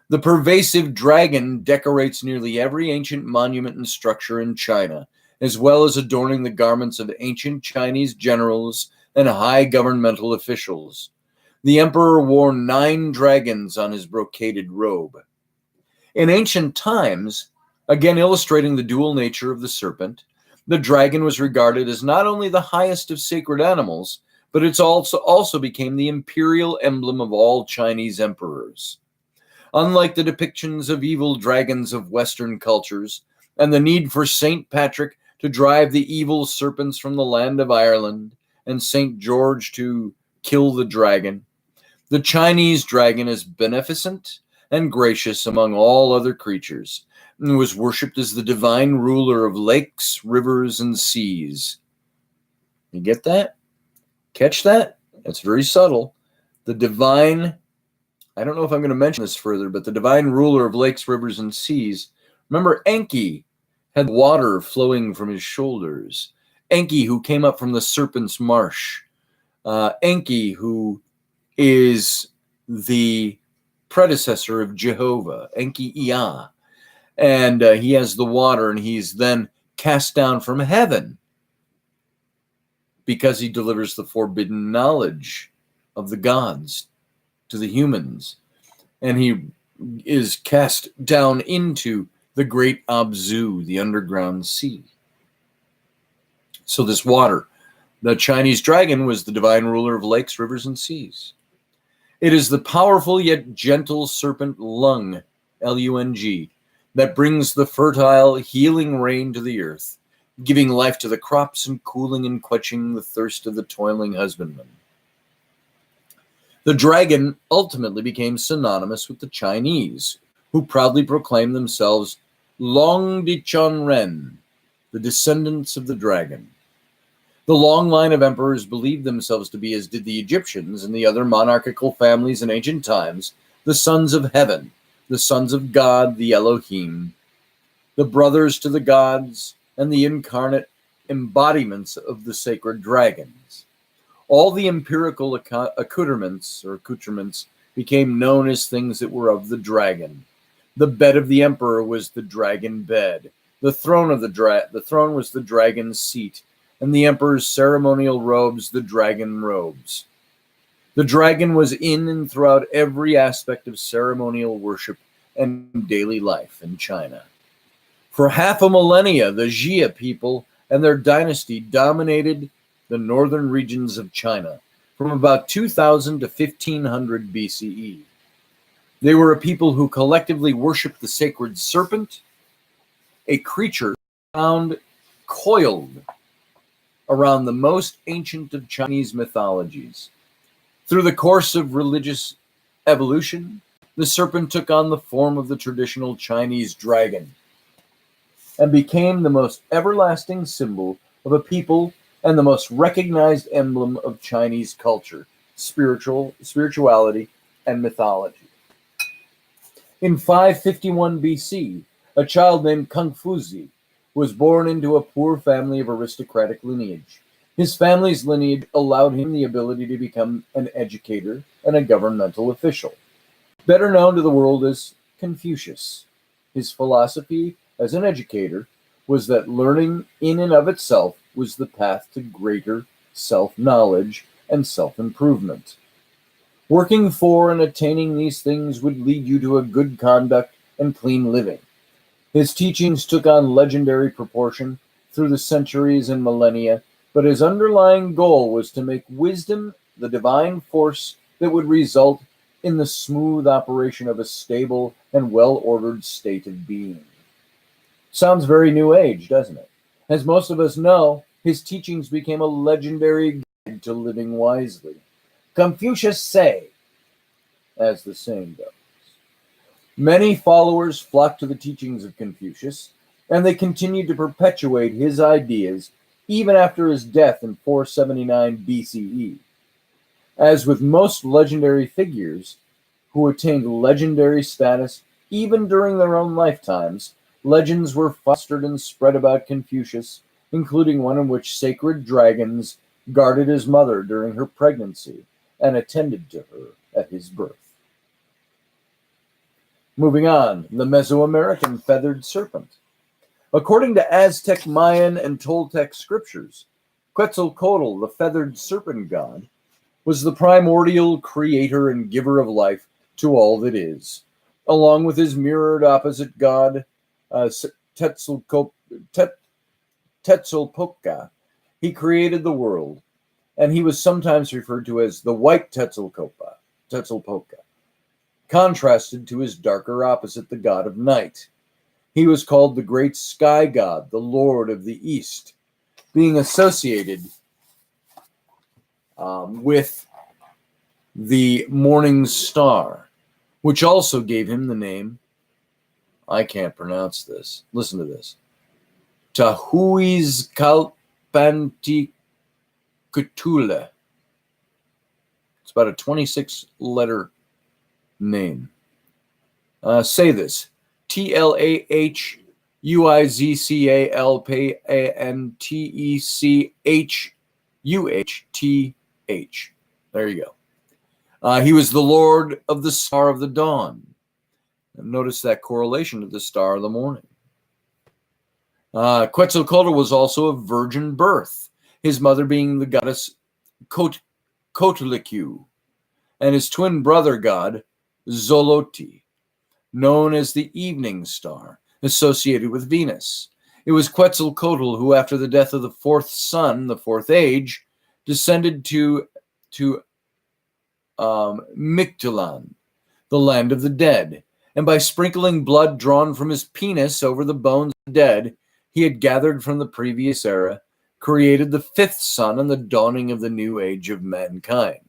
The pervasive dragon decorates nearly every ancient monument and structure in China, as well as adorning the garments of ancient Chinese generals and high governmental officials. The emperor wore 9 dragons on his brocaded robe. In ancient times, again illustrating the dual nature of the serpent, the dragon was regarded as not only the highest of sacred animals, but it also became the imperial emblem of all Chinese emperors. Unlike the depictions of evil dragons of Western cultures and the need for St. Patrick to drive the evil serpents from the land of Ireland and St. George to kill the dragon, the Chinese dragon is beneficent and gracious among all other creatures and was worshipped as the divine ruler of lakes, rivers, and seas. You get that? Catch that? That's very subtle. The divine, I don't know if I'm going to mention this further, but the divine ruler of lakes, rivers, and seas. Remember, Enki had water flowing from his shoulders. Enki, who came up from the Serpent's marsh. Enki, who is the predecessor of Jehovah, Enki-Ea. And he has the water, and he's then cast down from heaven because he delivers the forbidden knowledge of the gods to the humans. And he is cast down into the great Abzu, the underground sea. So this water, the Chinese dragon, was the divine ruler of lakes, rivers, and seas. It is the powerful yet gentle serpent Lung, L-U-N-G, that brings the fertile, healing rain to the earth, giving life to the crops and cooling and quenching the thirst of the toiling husbandman. The dragon ultimately became synonymous with the Chinese, who proudly proclaim themselves Long Di Chun Ren, the descendants of the dragon. The long line of emperors believed themselves to be, as did the Egyptians and the other monarchical families in ancient times, the sons of heaven, the sons of God, the Elohim, the brothers to the gods, and the incarnate embodiments of the sacred dragons. All the empirical accoutrements became known as things that were of the dragon. The bed of the emperor was the dragon bed. The throne was the dragon's seat, and the emperor's ceremonial robes the dragon robes. The dragon was in and throughout every aspect of ceremonial worship and daily life in China. For half a millennia, the Jia people and their dynasty dominated the northern regions of China from about 2000 to 1500 BCE. They were a people who collectively worshipped the sacred serpent, a creature found coiled around the most ancient of Chinese mythologies. Through the course of religious evolution, the serpent took on the form of the traditional Chinese dragon and became the most everlasting symbol of a people and the most recognized emblem of Chinese culture, spirituality, and mythology. In 551 BC, a child named Kung Fuzi was born into a poor family of aristocratic lineage. His family's lineage allowed him the ability to become an educator and a governmental official, better known to the world as Confucius. His philosophy as an educator was that learning in and of itself was the path to greater self-knowledge and self-improvement. Working for and attaining these things would lead you to a good conduct and clean living. His teachings took on legendary proportion through the centuries and millennia, but his underlying goal was to make wisdom the divine force that would result in the smooth operation of a stable and well-ordered state of being. Sounds very New Age, doesn't it? As most of us know, his teachings became a legendary guide to living wisely. Confucius say, as the saying goes. Many followers flocked to the teachings of Confucius, and they continued to perpetuate his ideas even after his death in 479 BCE. As with most legendary figures who attained legendary status even during their own lifetimes, legends were fostered and spread about Confucius, including one in which sacred dragons guarded his mother during her pregnancy, and attended to her at his birth. Moving on, the Mesoamerican feathered serpent. According to Aztec, Mayan, and Toltec scriptures, Quetzalcoatl, the feathered serpent god, was the primordial creator and giver of life to all that is, along with his mirrored opposite god, Tetzalcoatl. He created the world, and he was sometimes referred to as the white Tetzalcoatl, contrasted to his darker opposite, the god of night. He was called the great sky god, the lord of the east, being associated with the morning star, which also gave him the name, I can't pronounce this, listen to this, Tahuizcalpanticutula. It's about a 26-letter name. Say this, Tlahuizcalpanticuthuh. There you go. He was the Lord of the Star of the Dawn. And notice that correlation to the Star of the Morning. Quetzalcoatl was also of virgin birth, his mother being the goddess Coatlicue, and his twin brother god, Xolotl, known as the evening star, associated with Venus. It was Quetzalcoatl who, after the death of the fourth sun, the fourth age, descended to Mictlan, the land of the dead, and by sprinkling blood drawn from his penis over the bones of the dead he had gathered from the previous era, created the fifth sun and the dawning of the new age of mankind.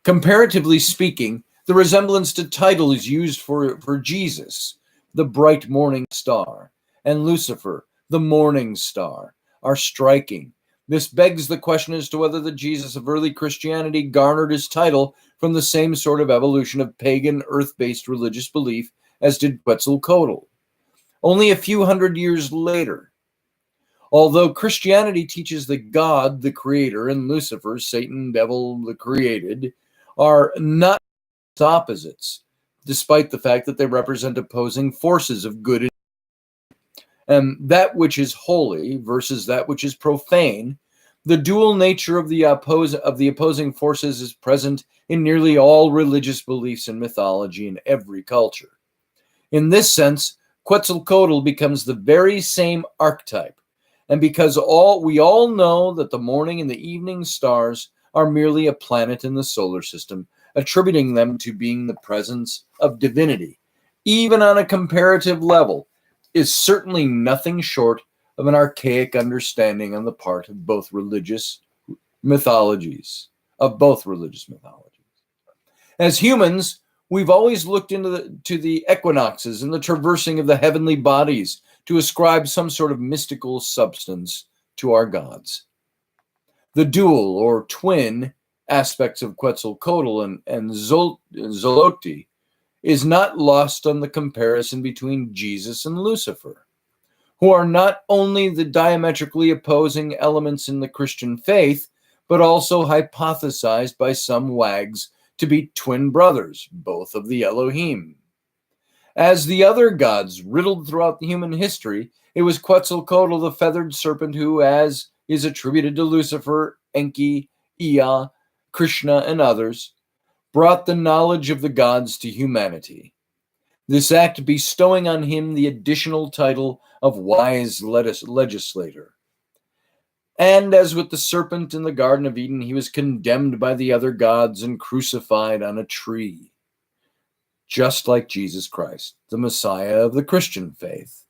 Comparatively speaking, the resemblance to titles used for Jesus, the bright morning star, and Lucifer, the morning star, are striking. This begs the question as to whether the Jesus of early Christianity garnered his title from the same sort of evolution of pagan, earth-based religious belief as did Quetzalcoatl. Only a few hundred years later, although Christianity teaches that God, the creator, and Lucifer, Satan, devil, the created, are not opposites, despite the fact that they represent opposing forces of good and that which is holy versus that which is profane, the dual nature of the opposing forces is present in nearly all religious beliefs and mythology in every culture. In this sense, Quetzalcoatl becomes the very same archetype, and because we all know that the morning and the evening stars are merely a planet in the solar system, attributing them to being the presence of divinity, even on a comparative level, is certainly nothing short of an archaic understanding on the part of both religious mythologies. As humans, we've always looked into the equinoxes and the traversing of the heavenly bodies to ascribe some sort of mystical substance to our gods. The dual or twin aspects of Quetzalcoatl and Xolotl is not lost on the comparison between Jesus and Lucifer, who are not only the diametrically opposing elements in the Christian faith, but also hypothesized by some wags to be twin brothers, both of the Elohim. As the other gods riddled throughout human history, it was Quetzalcoatl, the feathered serpent, who, as is attributed to Lucifer, Enki, Ea, Krishna, and others, brought the knowledge of the gods to humanity. This act bestowing on him the additional title of wise legislator. And as with the serpent in the Garden of Eden, he was condemned by the other gods and crucified on a tree, just like Jesus Christ, the Messiah of the Christian faith.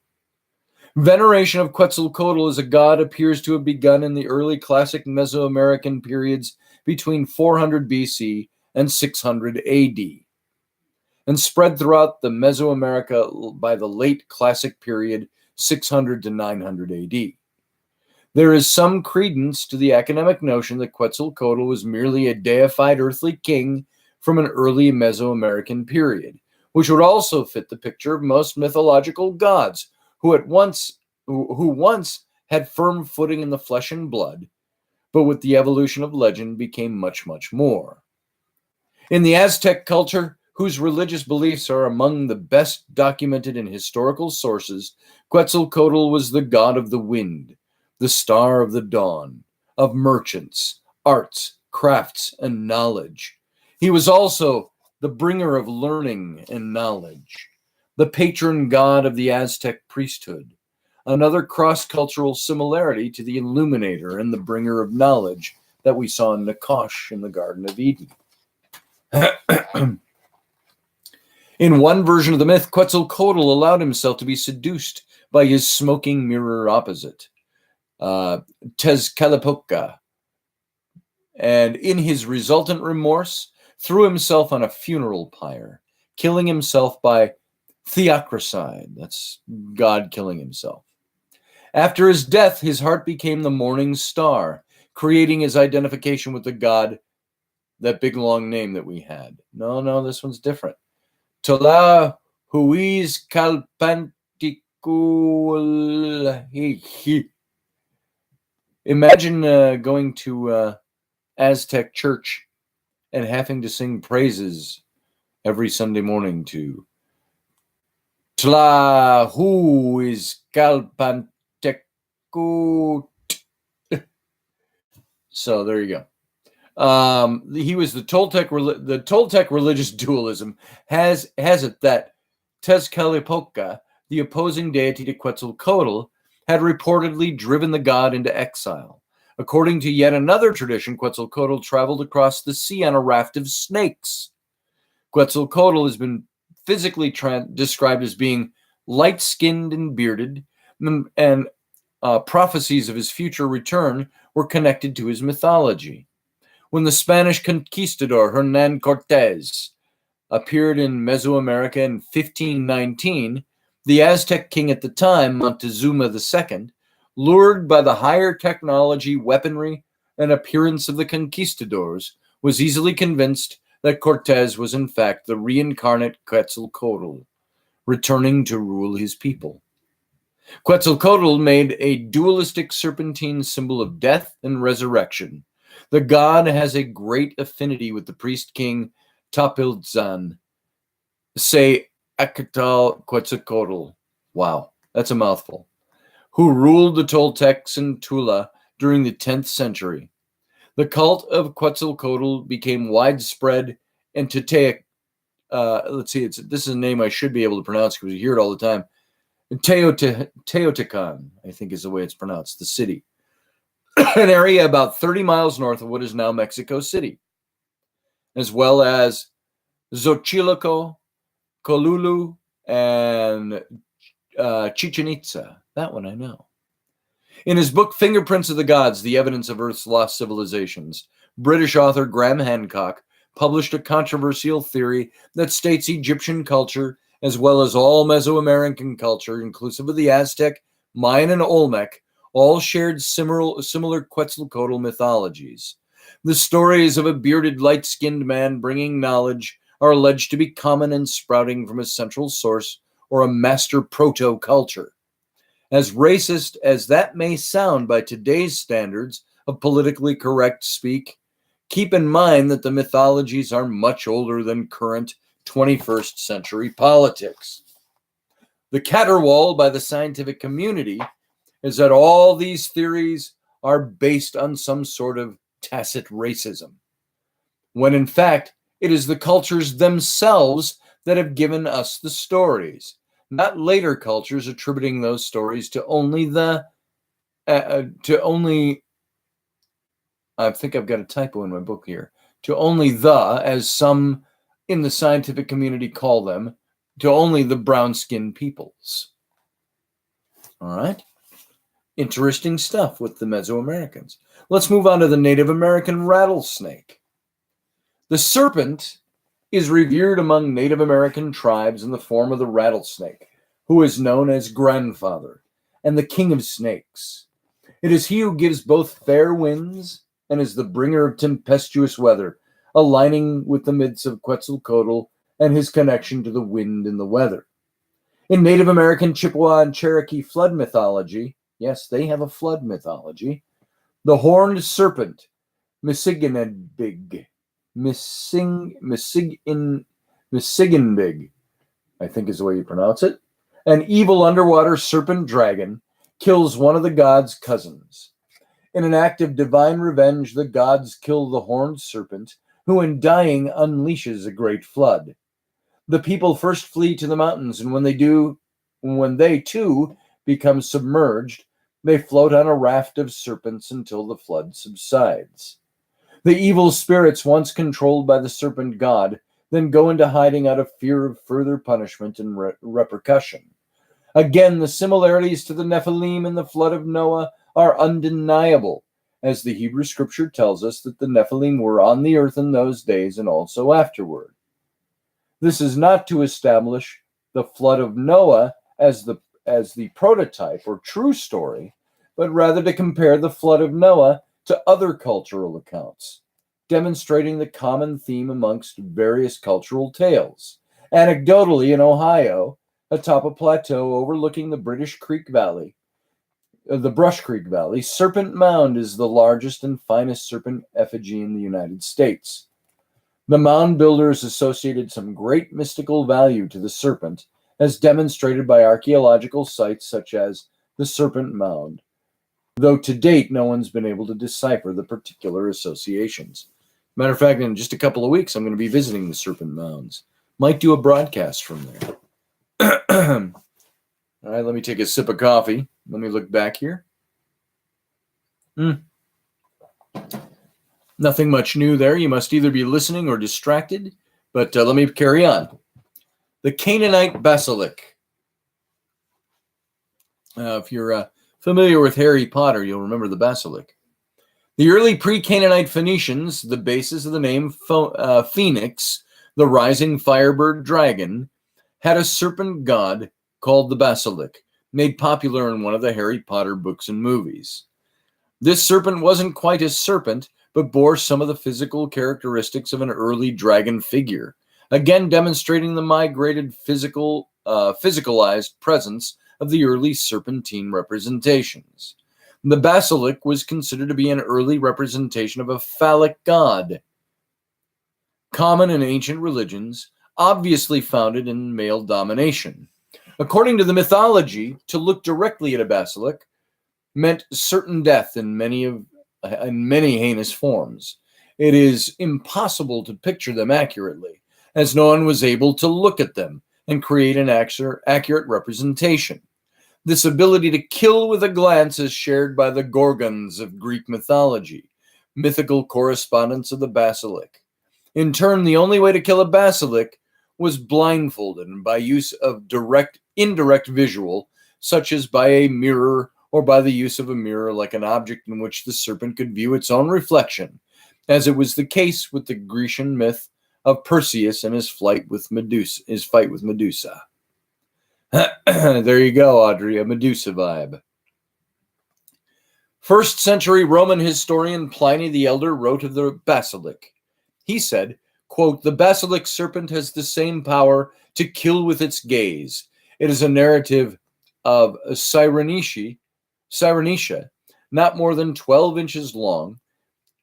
Veneration of Quetzalcoatl as a god appears to have begun in the early classic Mesoamerican periods between 400 BC and 600 AD, and spread throughout the Mesoamerica by the late classic period 600 to 900 AD. There is some credence to the academic notion that Quetzalcoatl was merely a deified earthly king from an early Mesoamerican period, which would also fit the picture of most mythological gods who once had firm footing in the flesh and blood, but with the evolution of legend became much, much more. In the Aztec culture, whose religious beliefs are among the best documented in historical sources, Quetzalcoatl was the god of the wind, the star of the dawn, of merchants, arts, crafts, and knowledge. He was also the bringer of learning and knowledge, the patron god of the Aztec priesthood, another cross-cultural similarity to the illuminator and the bringer of knowledge that we saw in Nakash in the Garden of Eden. In one version of the myth, Quetzalcoatl allowed himself to be seduced by his smoking mirror opposite, Tezcatlipoca, and in his resultant remorse, threw himself on a funeral pyre, killing himself by theocracide. That's God killing himself. After his death, his heart became the morning star, creating his identification with the god, that big long name that we had. No, this one's different. Tola Huiz Calpanticul. Imagine going to Aztec church and having to sing praises every Sunday morning to Tla Huiz Calpanticul. So there you go. He was the Toltec religious dualism has it that Tezcatlipoca, the opposing deity to Quetzalcoatl, had reportedly driven the god into exile. According to yet another tradition, Quetzalcoatl traveled across the sea on a raft of snakes. Quetzalcoatl has been physically described as being light-skinned and bearded, and prophecies of his future return were connected to his mythology. When the Spanish conquistador Hernan Cortés appeared in Mesoamerica in 1519, the Aztec king at the time, Montezuma II, lured by the higher technology, weaponry, and appearance of the conquistadors, was easily convinced that Cortés was in fact the reincarnate Quetzalcoatl, returning to rule his people. Quetzalcoatl made a dualistic serpentine symbol of death and resurrection. The god has a great affinity with the priest king Tapilzan, say Acatl Quetzalcoatl. Wow, that's a mouthful. Who ruled the Toltecs and Tula during the 10th century. The cult of Quetzalcoatl became widespread and this is a name I should be able to pronounce because you hear it all the time. Teotihuacan, I think is the way it's pronounced, the city. An area about 30 miles north of what is now Mexico City, as well as Xochimilco, Colulu, and Chichen Itza. That one I know. In his book, Fingerprints of the Gods, The Evidence of Earth's Lost Civilizations, British author Graham Hancock published a controversial theory that states Egyptian culture, as well as all Mesoamerican culture, inclusive of the Aztec, Mayan, and Olmec, all shared similar Quetzalcoatl mythologies. The stories of a bearded, light-skinned man bringing knowledge are alleged to be common and sprouting from a central source or a master proto-culture. As racist as that may sound by today's standards of politically correct speak, keep in mind that the mythologies are much older than current 21st century politics. The caterwaul by the scientific community is that all these theories are based on some sort of tacit racism, when in fact it is the cultures themselves that have given us the stories, not later cultures attributing those stories to only I think I've got a typo in my book here, to only as some in the scientific community call them, to only the brown-skinned peoples. All right? Interesting stuff with the Mesoamericans. Let's move on to the Native American rattlesnake. The serpent is revered among Native American tribes in the form of the rattlesnake, who is known as grandfather and the king of snakes. It is he who gives both fair winds and is the bringer of tempestuous weather, aligning with the myths of Quetzalcoatl and his connection to the wind and the weather. In Native American, Chippewa, and Cherokee flood mythology, yes, they have a flood mythology, The horned serpent, Missiginbig, Missiginbig, I think is the way you pronounce it. An evil underwater serpent dragon kills one of the gods' cousins. In an act of divine revenge, the gods kill the horned serpent, who in dying unleashes a great flood. The people first flee to the mountains, and when they too become submerged, they float on a raft of serpents until the flood subsides. The evil spirits, once controlled by the serpent god, then go into hiding out of fear of further punishment and repercussion. Again, the similarities to the Nephilim and the flood of Noah are undeniable, as the Hebrew scripture tells us that the Nephilim were on the earth in those days and also afterward. This is not to establish the flood of Noah as the prototype or true story, but rather to compare the flood of Noah to other cultural accounts, demonstrating the common theme amongst various cultural tales. Anecdotally, in Ohio, atop a plateau overlooking the Brush Creek Valley, Serpent Mound is the largest and finest serpent effigy in the United States. The mound builders associated some great mystical value to the serpent, as demonstrated by archaeological sites such as the Serpent Mound, though to date no one's been able to decipher the particular associations. Matter of fact, in just a couple of weeks, I'm going to be visiting the Serpent Mounds. Might do a broadcast from there. All right, let me take a sip of coffee. Let me look back here. Nothing much new there. You must either be listening or distracted, but let me carry on. The Canaanite Basilic. If you're familiar with Harry Potter, you'll remember the Basilic. The early pre-Canaanite Phoenicians, the basis of the name Phoenix, the rising firebird dragon, had a serpent god called the Basilic, made popular in one of the Harry Potter books and movies. This serpent wasn't quite a serpent, but bore some of the physical characteristics of an early dragon figure, again demonstrating the migrated physicalized presence of the early serpentine representations. The basilic was considered to be an early representation of a phallic god, common in ancient religions, obviously founded in male domination. According to the mythology, to look directly at a basilic meant certain death in many heinous forms. It is impossible to picture them accurately, as no one was able to look at them and create an accurate representation. This ability to kill with a glance is shared by the Gorgons of Greek mythology, mythical correspondents of the basilic. In turn, the only way to kill a basilic was blindfolded and by use of indirect visual, such as by a mirror or by the use of a mirror like an object in which the serpent could view its own reflection, as it was the case with the Grecian myth of Perseus and his fight with Medusa. There you go, Audrey, a Medusa vibe. 1st century Roman historian Pliny the Elder wrote of the basilic. He said, quote, "The basilic serpent has the same power to kill with its gaze. It is a narrative of Cyrenetia, not more than 12 inches long.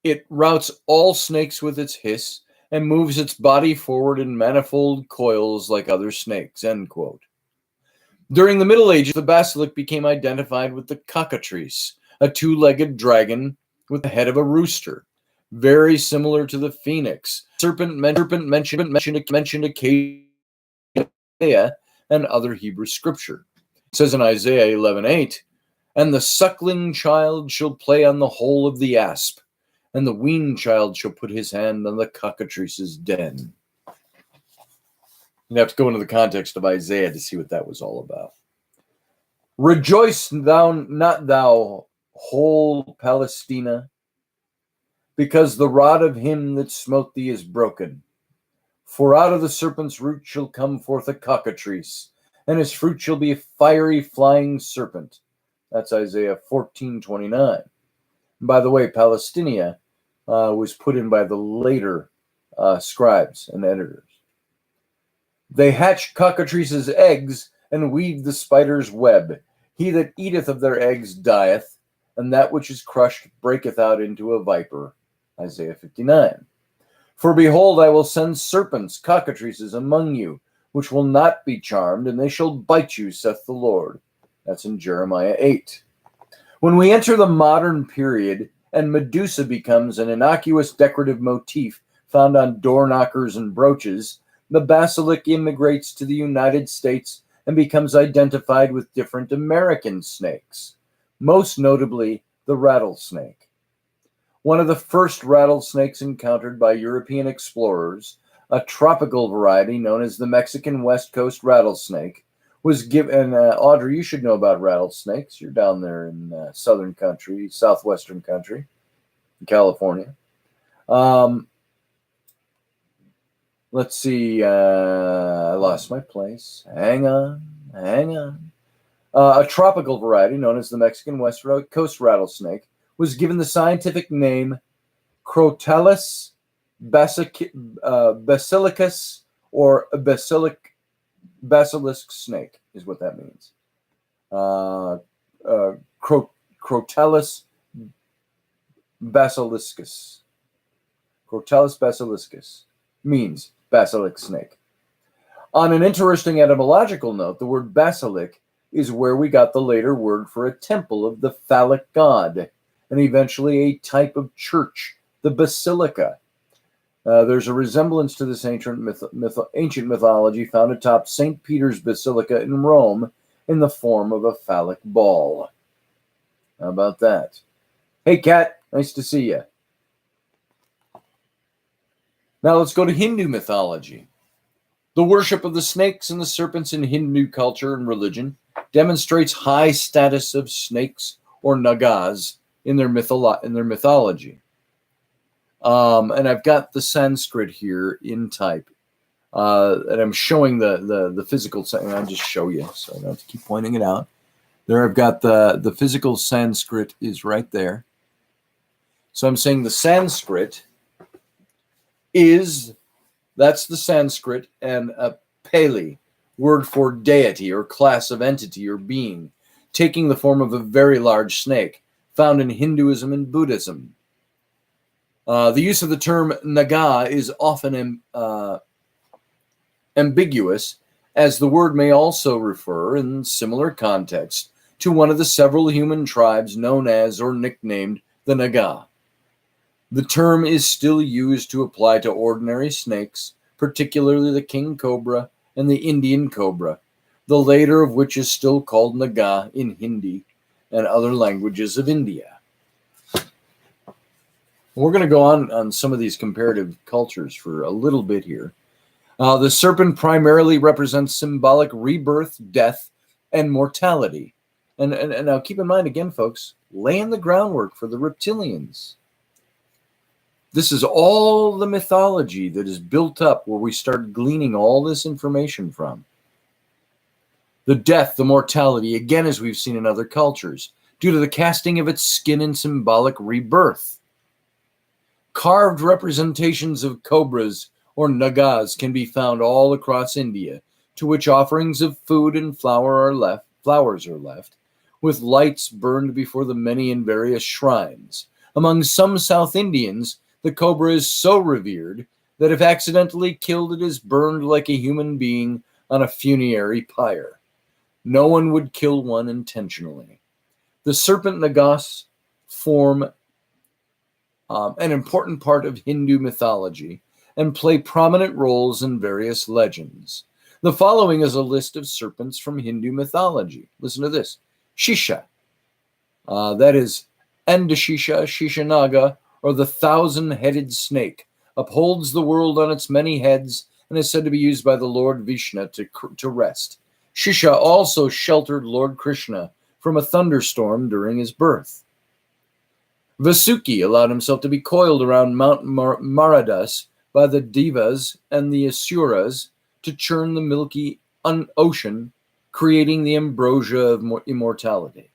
It routs all snakes with its hiss and moves its body forward in manifold coils like other snakes," end quote. During the Middle Ages, the basilic became identified with the cockatrice, a two-legged dragon with the head of a rooster, very similar to the phoenix. Serpent mentioned occasionally Isaiah and other Hebrew scripture. It says in Isaiah 11:8, "And the suckling child shall play on the hole of the asp, and the weaned child shall put his hand on the cockatrice's den." You have to go into the context of Isaiah to see what that was all about. "Rejoice not thou, whole Palestina, because the rod of him that smote thee is broken. For out of the serpent's root shall come forth a cockatrice, and his fruit shall be a fiery flying serpent." That's Isaiah 14:29. By the way, Palestinia was put in by the later scribes and editors. "They hatch cockatrices' eggs and weave the spider's web. He that eateth of their eggs dieth, and that which is crushed breaketh out into a viper. Isaiah 59. For behold, I will send serpents, cockatrices among you, which will not be charmed, and they shall bite you, saith the Lord. That's in Jeremiah 8. When we enter the modern period, and Medusa becomes an innocuous decorative motif found on door knockers and brooches, the basilic immigrates to the United States and becomes identified with different American snakes, most notably the rattlesnake. One of the first rattlesnakes encountered by European explorers, a tropical variety known as the Mexican West Coast rattlesnake, was given. Audrey, you should know about rattlesnakes. You're down there in southern country, southwestern country, in California. Let's see. I lost my place. Hang on. A tropical variety known as the Mexican West Coast rattlesnake was given the scientific name Crotalus basilicus, or basilisk snake is what that means. Crotalus basiliscus. Crotalus basiliscus means basilic snake. On an interesting etymological note, the word basilic is where we got the later word for a temple of the phallic god, and eventually a type of church, the basilica. There's a resemblance to this ancient mythology found atop St. Peter's Basilica in Rome in the form of a phallic ball. How about that? Hey, Kat, nice to see you. Now let's go to Hindu mythology. The worship of the snakes and the serpents in Hindu culture and religion demonstrates high status of snakes or nagas in their mythology. And I've got the Sanskrit here in type. And I'm showing the physical, and I'll just show you, so I don't have to keep pointing it out. There I've got the physical Sanskrit is right there. So I'm saying the Sanskrit that's the Sanskrit, and a Pali, word for deity or class of entity or being, taking the form of a very large snake, found in Hinduism and Buddhism. The use of the term naga is often ambiguous, as the word may also refer, in similar context, to one of the several human tribes known as or nicknamed the Naga. The term is still used to apply to ordinary snakes, particularly the king cobra and the Indian cobra, the later of which is still called Naga in Hindi and other languages of India. We're going to go on some of these comparative cultures for a little bit here. The serpent primarily represents symbolic rebirth, death, and mortality. And now keep in mind, again, folks, laying the groundwork for the reptilians. This is all the mythology that is built up where we start gleaning all this information from. The death, the mortality, again, as we've seen in other cultures, due to the casting of its skin and symbolic rebirth. Carved representations of cobras or nagas can be found all across India, to which offerings of food and flowers are left, with lights burned before the many and various shrines. Among some South Indians, the cobra is so revered that if accidentally killed, it is burned like a human being on a funerary pyre. No one would kill one intentionally. The serpent nagas form an important part of Hindu mythology and play prominent roles in various legends. The following is a list of serpents from Hindu mythology. Listen to this. Shisha. That is Andashisha, Shishanaga, or the thousand-headed snake, upholds the world on its many heads and is said to be used by the Lord Vishnu to rest. Shisha also sheltered Lord Krishna from a thunderstorm during his birth. Vasuki allowed himself to be coiled around Mount Maradas by the Devas and the Asuras to churn the milky ocean, creating the ambrosia of immortality.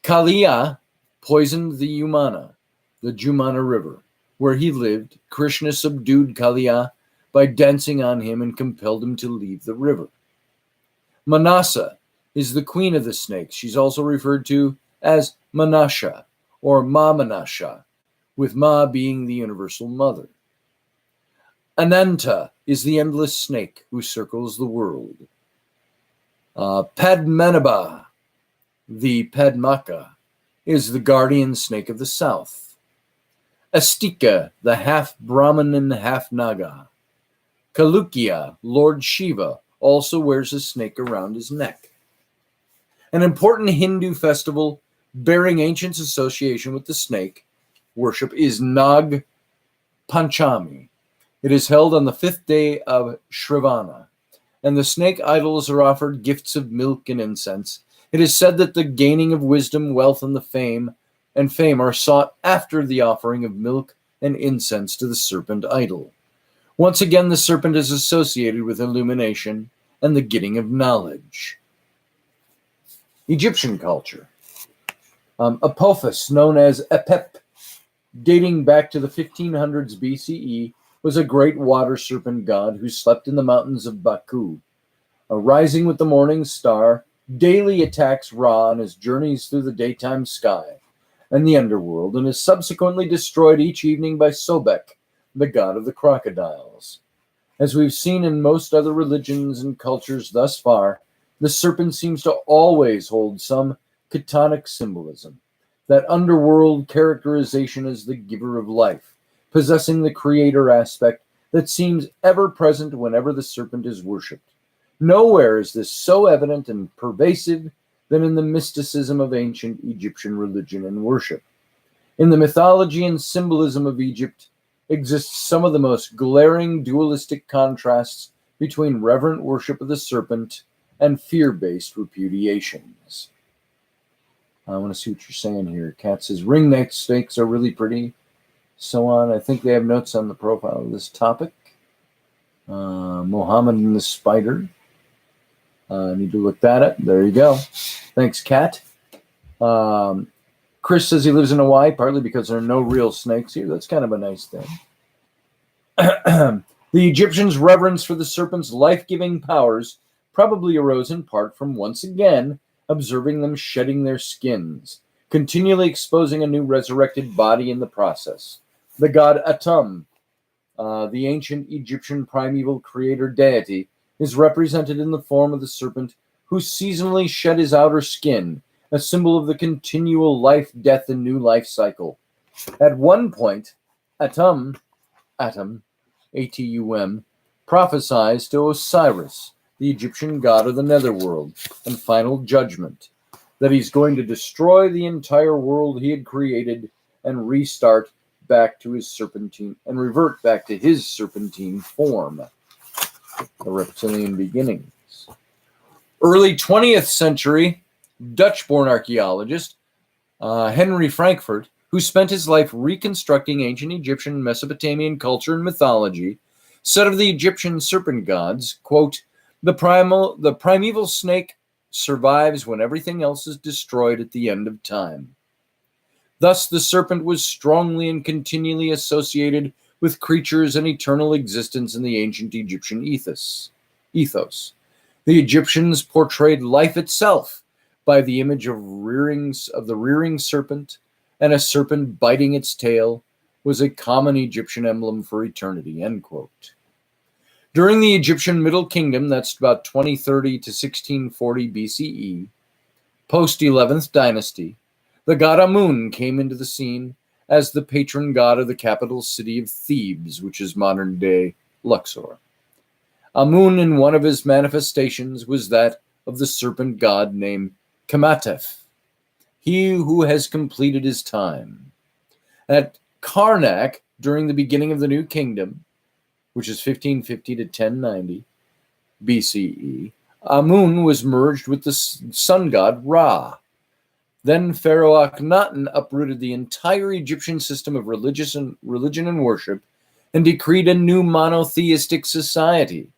Kaliya poisoned the Jumana River. Where he lived, Krishna subdued Kaliya by dancing on him and compelled him to leave the river. Manasa is the queen of the snakes. She's also referred to as Manasha, or Ma Manasha, with Ma being the universal mother. Ananta is the endless snake who circles the world. Padmanabha, the Padmaka, is the guardian snake of the south. Astika, the half Brahmin and half Naga. Kalukya, Lord Shiva, also wears a snake around his neck. An important Hindu festival bearing ancient association with the snake worship is Nag Panchami. It is held on the 5th day of Shravana, and the snake idols are offered gifts of milk and incense. It is said that the gaining of wisdom, wealth, and fame are sought after the offering of milk and incense to the serpent idol. Once again, the serpent is associated with illumination and the getting of knowledge. Egyptian culture. Apophis, known as Apep, dating back to the 1500s BCE, was a great water serpent god who slept in the mountains of Baku. Rising with the morning star, daily attacks Ra on his journeys through the daytime sky and the underworld, and is subsequently destroyed each evening by Sobek, the god of the crocodiles. As we've seen in most other religions and cultures thus far, the serpent seems to always hold some chthonic symbolism, that underworld characterization as the giver of life, possessing the creator aspect that seems ever present whenever the serpent is worshipped. Nowhere is this so evident and pervasive than in the mysticism of ancient Egyptian religion and worship. In the mythology and symbolism of Egypt exists some of the most glaring dualistic contrasts between reverent worship of the serpent and fear-based repudiations. I want to see what you're saying here. Kat says, ring-necked snakes are really pretty. So on. I think they have notes on the profile of this topic. Mohammed and the spider. I need to look that up. There you go. Thanks, Kat. Chris says he lives in Hawaii, partly because there are no real snakes here. That's kind of a nice thing. The Egyptians' reverence for the serpent's life-giving powers probably arose in part from once again observing them shedding their skins, continually exposing a new resurrected body in the process. The god Atum, the ancient Egyptian primeval creator deity, is represented in the form of the serpent who seasonally shed his outer skin, a symbol of the continual life, death, and new life cycle. At one point, Atum, A-T-U-M, prophesies to Osiris, the Egyptian god of the netherworld and final judgment, that he's going to destroy the entire world he had created and restart back to his serpentine and revert back to his serpentine form, the reptilian beginnings. Early 20th century Dutch-born archaeologist Henry Frankfurt, who spent his life reconstructing ancient Egyptian and Mesopotamian culture and mythology, said of the Egyptian serpent gods, quote, the primeval snake survives when everything else is destroyed at the end of time. Thus, the serpent was strongly and continually associated with creatures and eternal existence in the ancient Egyptian ethos. The Egyptians portrayed life itself by the image of the rearing serpent, and a serpent biting its tail was a common Egyptian emblem for eternity, end quote. During the Egyptian Middle Kingdom, that's about 2030 to 1640 BCE, post-11th dynasty, the god Amun came into the scene as the patron god of the capital city of Thebes, which is modern-day Luxor. Amun, in one of his manifestations, was that of the serpent god named Kamatef, he who has completed his time. At Karnak, during the beginning of the New Kingdom, which is 1550 to 1090 BCE, Amun was merged with the sun god Ra. Then Pharaoh Akhenaten uprooted the entire Egyptian system of religion and worship and decreed a new monotheistic society.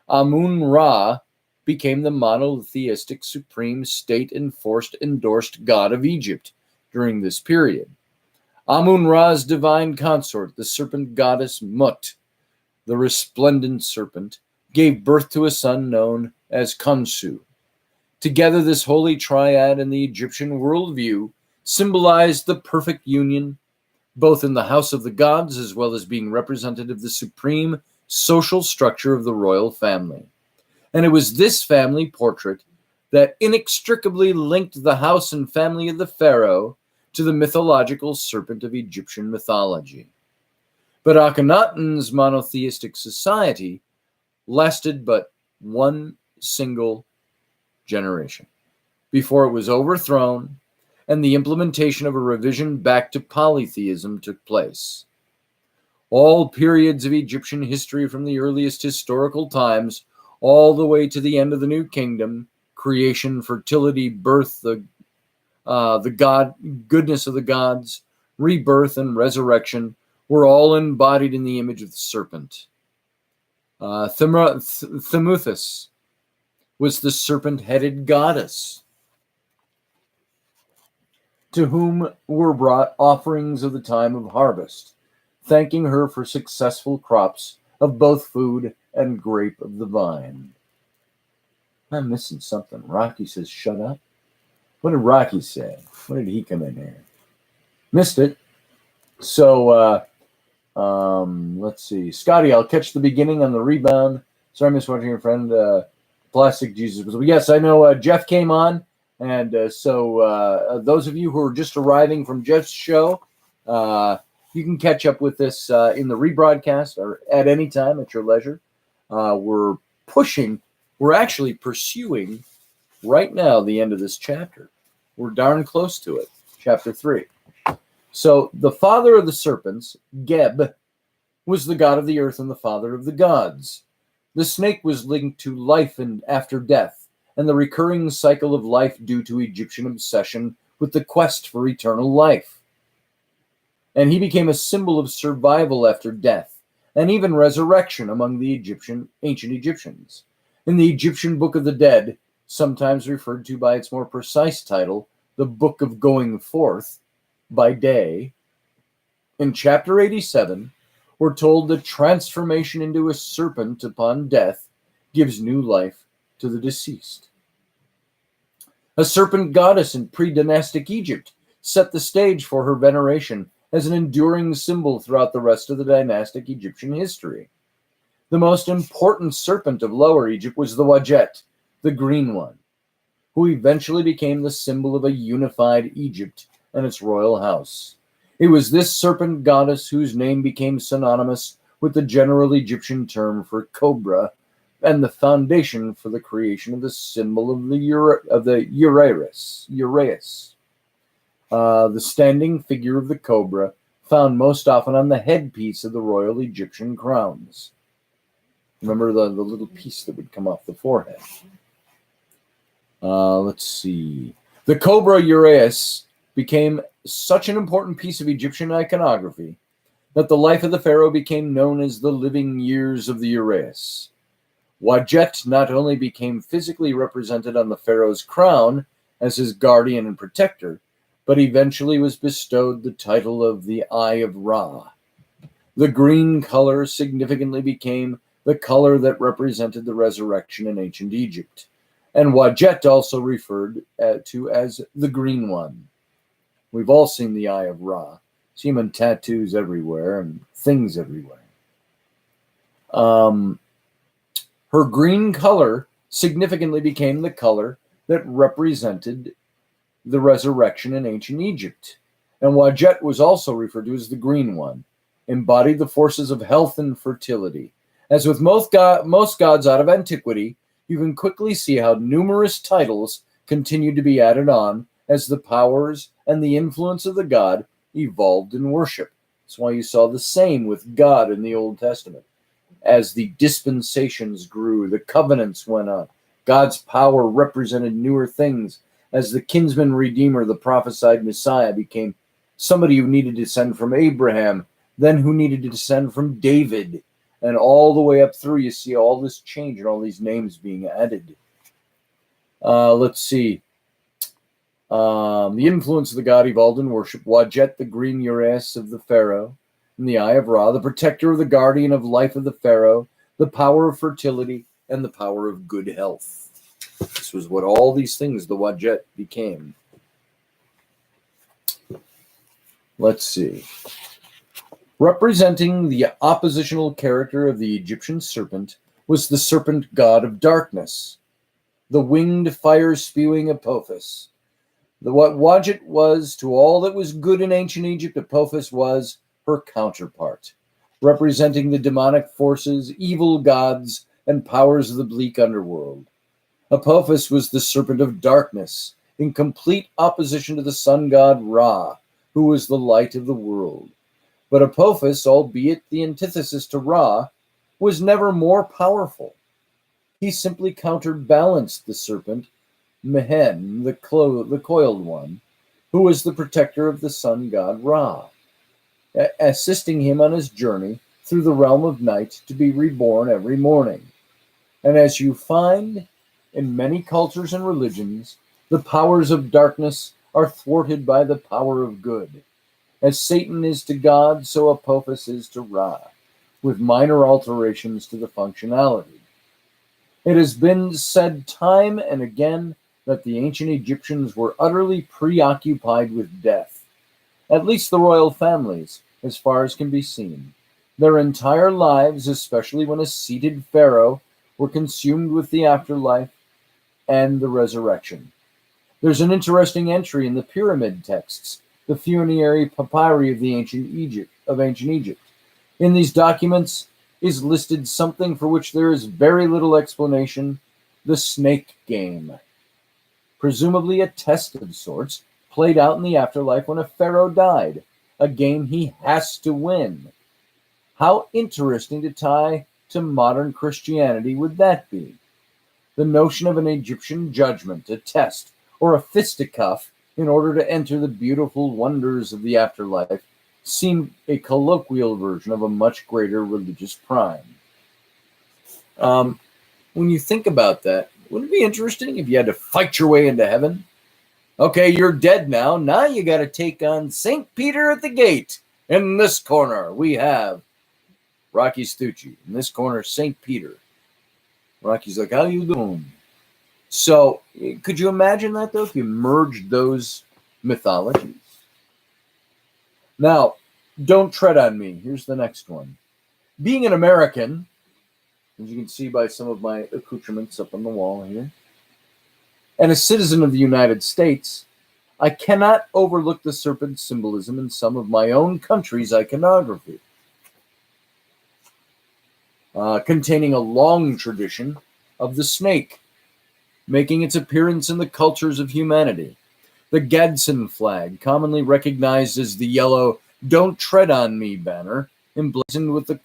Amun-Ra became the monotheistic supreme state-endorsed god of Egypt during this period. Amun-Ra's divine consort, the serpent goddess Mut, the resplendent serpent, gave birth to a son known as Khonsu. Together, this holy triad in the Egyptian worldview symbolized the perfect union, both in the house of the gods as well as being representative of the supreme social structure of the royal family. And it was this family portrait that inextricably linked the house and family of the pharaoh to the mythological serpent of Egyptian mythology. But Akhenaten's monotheistic society lasted but one single generation before it was overthrown and the implementation of a revision back to polytheism took place. All periods of Egyptian history from the earliest historical times all the way to the end of the New Kingdom, creation, fertility, birth, the God, goodness of the gods, rebirth, and resurrection were all embodied in the image of the serpent. Thmuthis was the serpent-headed goddess, to whom were brought offerings of the time of harvest, thanking her for successful crops of both food and grape of the vine. I'm missing something. Rocky says, shut up. What did Rocky say? What did he come in here? Missed it. So, let's see. Scotty, I'll catch the beginning on the rebound. Sorry, I missed watching your friend, Plastic Jesus. But yes, I know Jeff came on. And so those of you who are just arriving from Jeff's show, you can catch up with this in the rebroadcast or at any time at your leisure. We're actually pursuing right now the end of this chapter. We're darn close to it, chapter 3. So the father of the serpents, Geb, was the god of the earth and the father of the gods. The snake was linked to life and after death, and the recurring cycle of life due to Egyptian obsession with the quest for eternal life. And he became a symbol of survival after death, and even resurrection among the ancient Egyptians. In the Egyptian Book of the Dead, sometimes referred to by its more precise title, the Book of Going Forth by Day, in chapter 87, we're told that transformation into a serpent upon death gives new life to the deceased. A serpent goddess in pre-dynastic Egypt set the stage for her veneration as an enduring symbol throughout the rest of the dynastic Egyptian history. The most important serpent of Lower Egypt was the Wadjet, the green one, who eventually became the symbol of a unified Egypt and its royal house. It was this serpent goddess whose name became synonymous with the general Egyptian term for cobra and the foundation for the creation of the symbol of the Uraeus. The standing figure of the cobra, found most often on the headpiece of the royal Egyptian crowns. Remember the little piece that would come off the forehead. Let's see. The cobra Uraeus became such an important piece of Egyptian iconography that the life of the pharaoh became known as the living years of the Uraeus. Wadjet not only became physically represented on the pharaoh's crown as his guardian and protector, but eventually was bestowed the title of the Eye of Ra. The green color significantly became the color that represented the resurrection in ancient Egypt, and Wadjet also referred to as the Green One. We've all seen the Eye of Ra. See him in tattoos everywhere and things everywhere. Her green color significantly became the color that represented the resurrection in ancient Egypt. And Wadjet was also referred to as the Green One, embodied the forces of health and fertility. As with most gods out of antiquity, you can quickly see how numerous titles continued to be added on as the powers and the influence of the god evolved in worship. That's why you saw the same with God in the Old Testament. As the dispensations grew, the covenants went on. God's power represented newer things. As the kinsman redeemer, the prophesied Messiah, became somebody who needed to descend from Abraham, then who needed to descend from David, and all the way up through, you see all this change and all these names being added. Let's see. The influence of the god evolved in worship. Wadjet, the green Uraeus of the pharaoh, and the Eye of Ra, the protector of the guardian of life of the pharaoh, the power of fertility, and the power of good health. This was what all these things the Wadjet became. Let's see. Representing the oppositional character of the Egyptian serpent was the serpent god of darkness, the winged fire-spewing Apophis. What Wadjet was to all that was good in ancient Egypt, Apophis was her counterpart, representing the demonic forces, evil gods, and powers of the bleak underworld. Apophis was the serpent of darkness, in complete opposition to the sun god Ra, who was the light of the world. But Apophis, albeit the antithesis to Ra, was never more powerful. He simply counterbalanced the serpent, Mehen, the coiled one, who was the protector of the sun god Ra, assisting him on his journey through the realm of night to be reborn every morning. And as you find in many cultures and religions, the powers of darkness are thwarted by the power of good. As Satan is to God, so Apophis is to Ra, with minor alterations to the functionality. It has been said time and again that the ancient Egyptians were utterly preoccupied with death, at least the royal families, as far as can be seen. Their entire lives, especially when a seated pharaoh, were consumed with the afterlife and the resurrection. There's an interesting entry in the pyramid texts, the funerary papyri of ancient Egypt. In these documents is listed something for which there is very little explanation: the snake game. Presumably a test of sorts, played out in the afterlife when a pharaoh died, a game he has to win. How interesting to tie to modern Christianity would that be? The notion of an Egyptian judgment, a test, or a fisticuff in order to enter the beautiful wonders of the afterlife seemed a colloquial version of a much greater religious prime. When you think about that, wouldn't it be interesting if you had to fight your way into heaven? Okay, you're dead now. Now you got to take on St. Peter at the gate. In this corner, we have Rocky Stucci. In this corner, St. Peter. Rocky's like, how you doing? So, could you imagine that, though, if you merged those mythologies? Now, don't tread on me. Here's the next one. Being an American, as you can see by some of my accoutrements up on the wall here, and a citizen of the United States, I cannot overlook the serpent symbolism in some of my own country's iconography, containing a long tradition of the snake, making its appearance in the cultures of humanity. The Gadsden flag, commonly recognized as the yellow "Don't Tread on Me" banner, emblazoned with the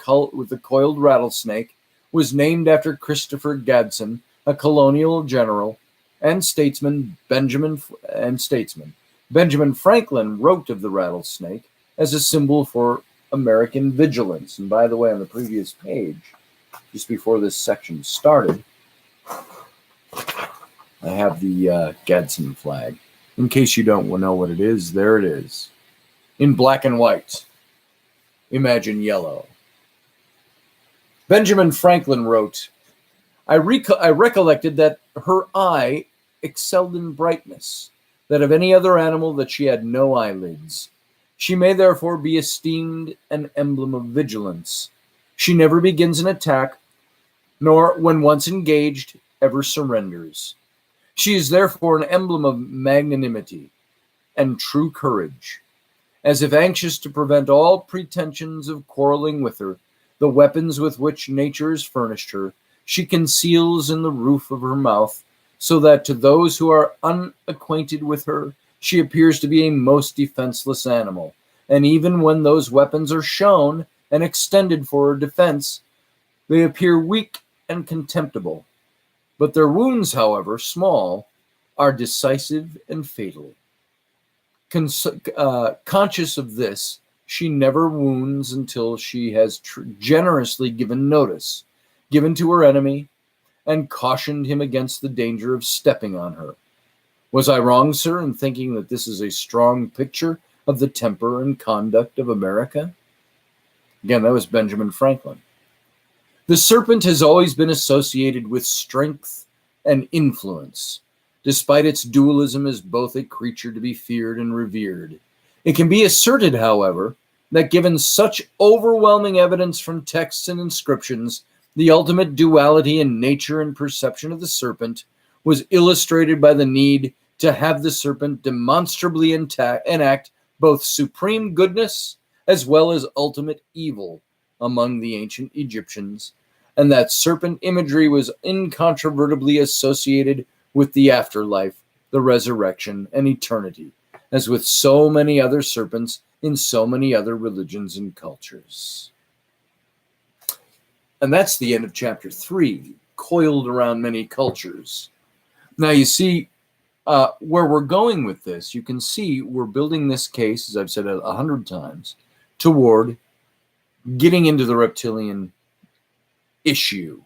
coiled rattlesnake, was named after Christopher Gadsden, a colonial general and statesman. Benjamin Franklin wrote of the rattlesnake as a symbol for American vigilance. And by the way, on the previous page, just before this section started, I have the Gadsden flag. In case you don't know what it is, there it is. In black and white. Imagine yellow. Benjamin Franklin wrote, I recollected that her eye excelled in brightness, that of any other animal that she had no eyelids. She may therefore be esteemed an emblem of vigilance. She never begins an attack, nor, when once engaged, ever surrenders. She is therefore an emblem of magnanimity and true courage. As if anxious to prevent all pretensions of quarreling with her, the weapons with which nature has furnished her, she conceals in the roof of her mouth, so that to those who are unacquainted with her, she appears to be a most defenseless animal. And even when those weapons are shown and extended for her defense, they appear weak and contemptible. But their wounds, however small, are decisive and fatal. Conscious of this, she never wounds until she has generously given notice, given to her enemy, and cautioned him against the danger of stepping on her. Was I wrong, sir, in thinking that this is a strong picture of the temper and conduct of America? Again, that was Benjamin Franklin. The serpent has always been associated with strength and influence, despite its dualism as both a creature to be feared and revered. It can be asserted, however, that given such overwhelming evidence from texts and inscriptions, the ultimate duality in nature and perception of the serpent was illustrated by the need to have the serpent demonstrably enact both supreme goodness as well as ultimate evil among the ancient Egyptians, and that serpent imagery was incontrovertibly associated with the afterlife, the resurrection, and eternity, as with so many other serpents in so many other religions and cultures. And that's the end of chapter 3, coiled around many cultures. Now you see where we're going with this. You can see we're building this case, as I've said 100 times, toward getting into the reptilian issue.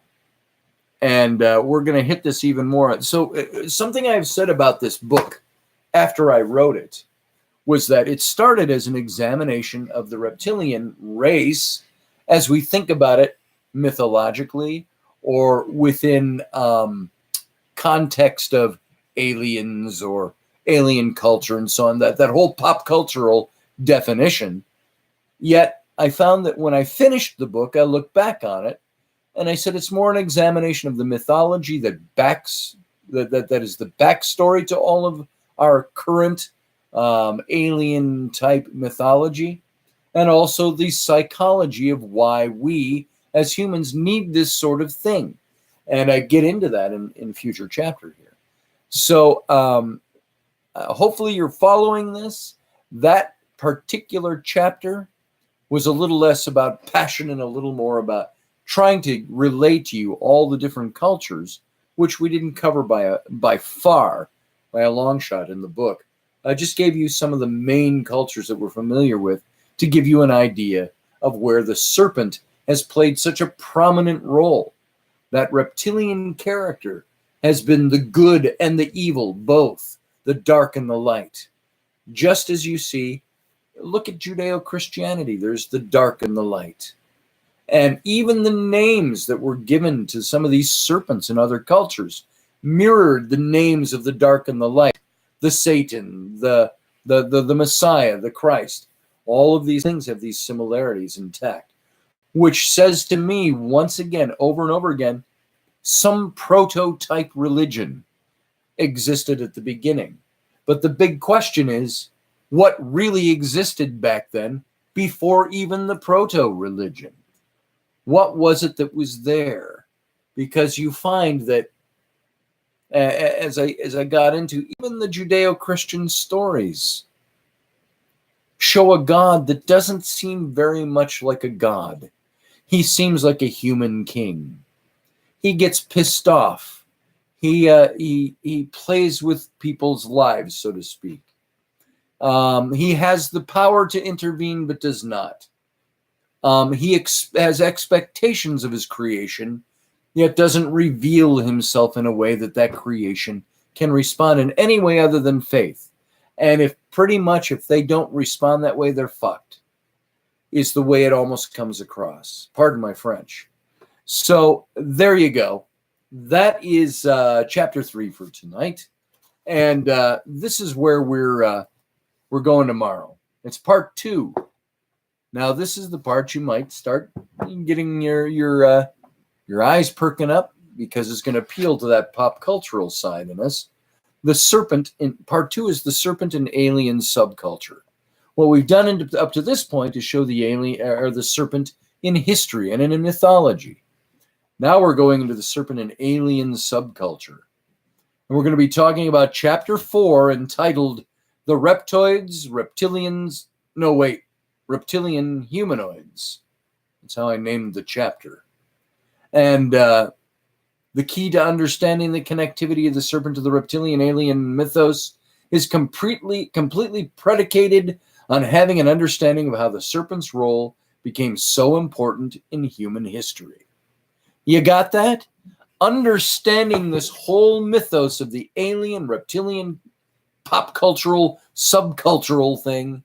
And we're going to hit this even more. So something I've said about this book after I wrote it was that it started as an examination of the reptilian race as we think about it mythologically or within context of aliens or alien culture and so on, that whole pop cultural definition. Yet I found that when I finished the book, I looked back on it and I said it's more an examination of the mythology that is the backstory to all of our current alien type mythology, and also the psychology of why we as humans need this sort of thing. And I get into that in future chapter here. So hopefully you're following this. That particular chapter was a little less about passion and a little more about trying to relate to you all the different cultures, which we didn't cover by a long shot in the book. I just gave you some of the main cultures that we're familiar with to give you an idea of where the serpent has played such a prominent role. That reptilian character has been the good and the evil, both the dark and the light. Just as you see, look at Judeo-Christianity, there's the dark and the light. And even the names that were given to some of these serpents in other cultures mirrored the names of the dark and the light, the Satan, the Messiah, the Christ. All of these things have these similarities intact, which says to me, once again, over and over again, some prototype religion existed at the beginning. But the big question is, what really existed back then before even the proto-religion? What was it that was there? Because you find that as I got into, even the Judeo-Christian stories show a God that doesn't seem very much like a God. He seems like a human king. He gets pissed off. He plays with people's lives, so to speak. He has the power to intervene, but does not. He has expectations of his creation, yet doesn't reveal himself in a way that creation can respond in any way other than faith. And if they don't respond that way, they're fucked, is the way it almost comes across. Pardon my French. So there you go. That is chapter 3 for tonight. And this is where we're going tomorrow. It's part 2. Now, this is the part you might start getting your eyes perking up, because it's going to appeal to that pop cultural side in us. The serpent in part 2 is the serpent and alien subculture. What we've done up to this point is show the alien or the serpent in history and in mythology. Now we're going into the serpent and alien subculture. And we're going to be talking about chapter 4, entitled The Reptilian Humanoids. That's how I named the chapter. And the key to understanding the connectivity of the serpent to the reptilian alien mythos is completely predicated on having an understanding of how the serpent's role became so important in human history. You got that? Understanding this whole mythos of the alien, reptilian, pop cultural, subcultural thing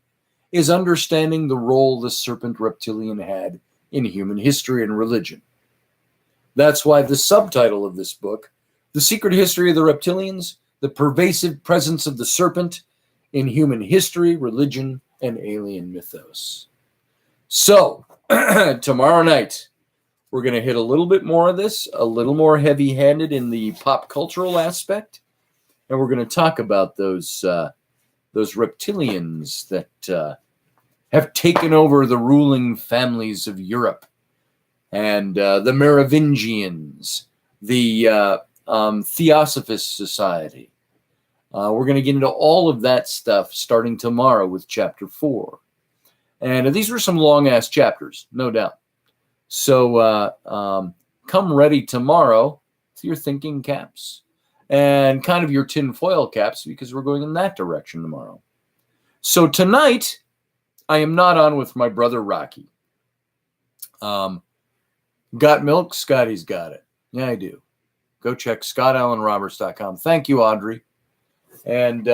is understanding the role the serpent reptilian had in human history and religion. That's why the subtitle of this book, The Secret History of the Reptilians, the Pervasive Presence of the Serpent in Human History, Religion, and alien mythos. So, tomorrow night, we're going to hit a little bit more of this, a little more heavy-handed in the pop cultural aspect, and we're going to talk about those reptilians that have taken over the ruling families of Europe, and the Merovingians, the Theosophist Society. We're going to get into all of that stuff starting tomorrow with Chapter 4. And these were some long-ass chapters, no doubt. So come ready tomorrow with your thinking caps and kind of your tinfoil caps, because we're going in that direction tomorrow. So tonight, I am not on with my brother Rocky. Got milk? Scotty's got it. Yeah, I do. Go check ScottAllenRoberts.com. Thank you, Audrey. And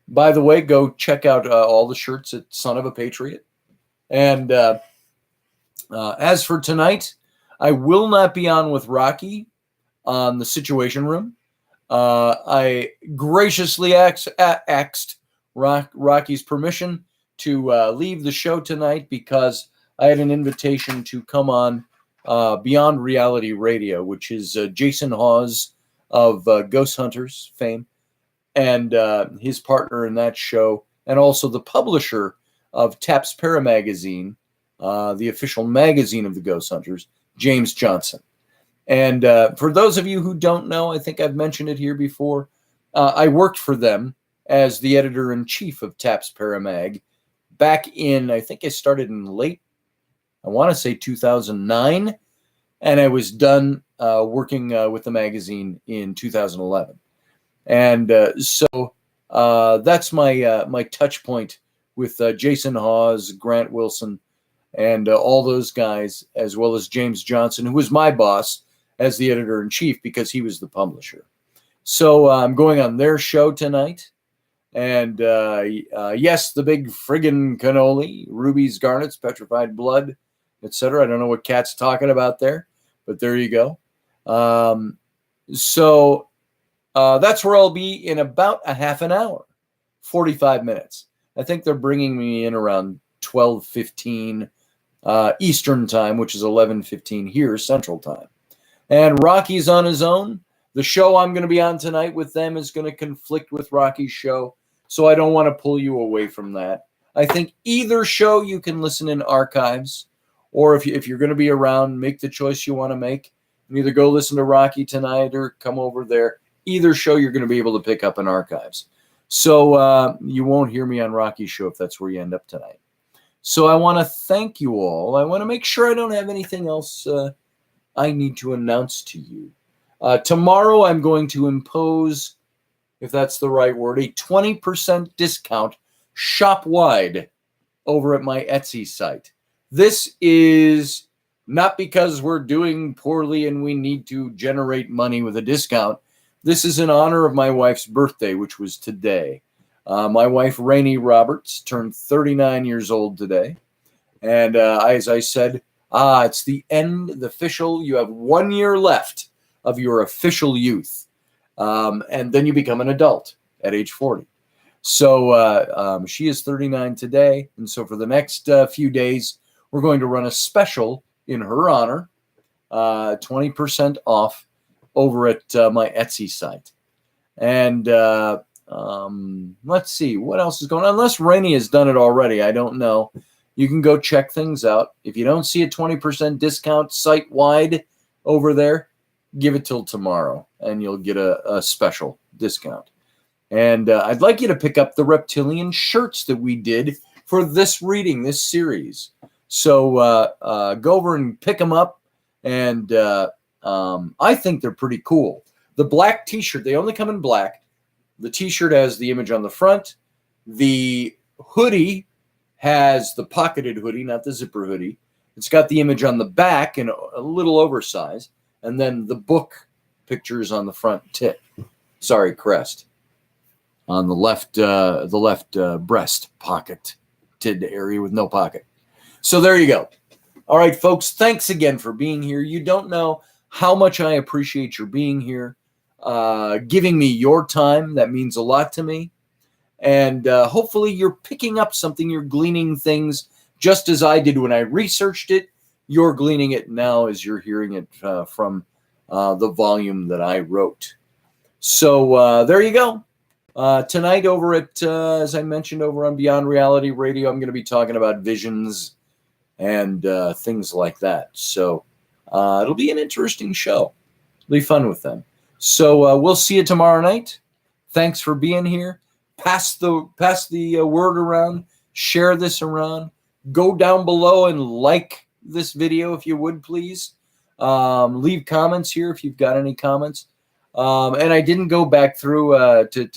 by the way, go check out all the shirts at Son of a Patriot. And as for tonight, I will not be on with Rocky on the Situation Room. I graciously asked Rocky's permission to leave the show tonight because I had an invitation to come on Beyond Reality Radio, which is Jason Hawes of Ghost Hunters fame, and his partner in that show, and also the publisher of Taps Para Magazine, the official magazine of the Ghost Hunters, James Johnson. And for those of you who don't know, I think I've mentioned it here before, I worked for them as the editor-in-chief of Taps Para Mag back in, I think I started in I want to say 2009, and I was done working with the magazine in 2011. And so that's my touch point with Jason Hawes, Grant Wilson, and all those guys, as well as James Johnson, who was my boss as the editor-in-chief because he was the publisher. So I'm going on their show tonight. And yes, the big friggin' cannoli, rubies, garnets, petrified blood, etc. I don't know what Kat's talking about there, but there you go. So that's where I'll be in about a half an hour, 45 minutes. I think they're bringing me in around 12:15 Eastern time, which is 11:15 here Central time. And Rocky's on his own. The show I'm going to be on tonight with them is going to conflict with Rocky's show, so I don't want to pull you away from that. I think either show you can listen in archives, or if you're going to be around, make the choice you want to make. And either go listen to Rocky tonight or come over there. Either show you're going to be able to pick up in archives. So you won't hear me on Rocky's show if that's where you end up tonight. So I want to thank you all. I want to make sure I don't have anything else I need to announce to you. Tomorrow I'm going to impose, if that's the right word, a 20% discount shop-wide over at my Etsy site. This is not because we're doing poorly and we need to generate money with a discount. This is in honor of my wife's birthday, which was today. My wife, Rainey Roberts, turned 39 years old today. And as I said, it's the end, the official, you have 1 year left of your official youth. And then you become an adult at age 40. So she is 39 today. And so for the next few days, we're going to run a special in her honor, 20% off over at my Etsy site. And let's see, what else is going on? Unless Rainey has done it already, I don't know. You can go check things out. If you don't see a 20% discount site-wide over there, give it till tomorrow, and you'll get a special discount. And I'd like you to pick up the Reptilian shirts that we did for this reading, this series. So go over and pick them up, and I think they're pretty cool. The black t-shirt, they only come in black. The t-shirt has the image on the front. The hoodie has the pocketed hoodie, not the zipper hoodie. It's got the image on the back and a little oversized. And then the book pictures on the front crest. On the left breast pocketed area with no pocket. So there you go. All right, folks, thanks again for being here. You don't know how much I appreciate your being here, giving me your time. That means a lot to me. And hopefully you're picking up something. You're gleaning things just as I did when I researched it. You're gleaning it now as you're hearing it from the volume that I wrote. So there you go. Tonight over at, as I mentioned, over on Beyond Reality Radio, I'm going to be talking about visions and things like that. So it'll be an interesting show. It'll be fun with them. So we'll see you tomorrow night. Thanks for being here. Pass the word around. Share this around. Go down below and like this video if you would, please. Leave comments here if you've got any comments. And I didn't go back through to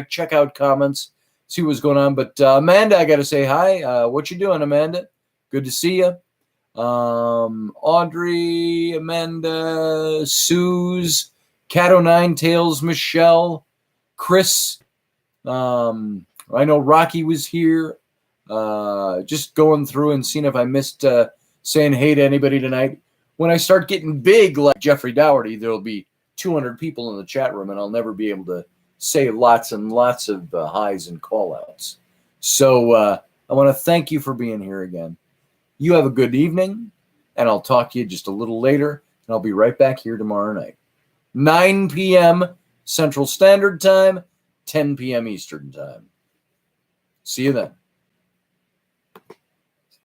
check out comments, see what's going on. But Amanda, I got to say hi. What you doing, Amanda? Good to see you. Audrey, Amanda, Suze, Cat O' Tails, Michelle, Chris. I know Rocky was here. Just going through and seeing if I missed saying hey to anybody tonight. When I start getting big like Jeffrey Dougherty, there'll be 200 people in the chat room, and I'll never be able to say lots and lots of highs and call-outs. So I want to thank you for being here again. You have a good evening, and I'll talk to you just a little later, and I'll be right back here tomorrow night. 9 p.m. Central Standard Time, 10 p.m. Eastern Time. See you then.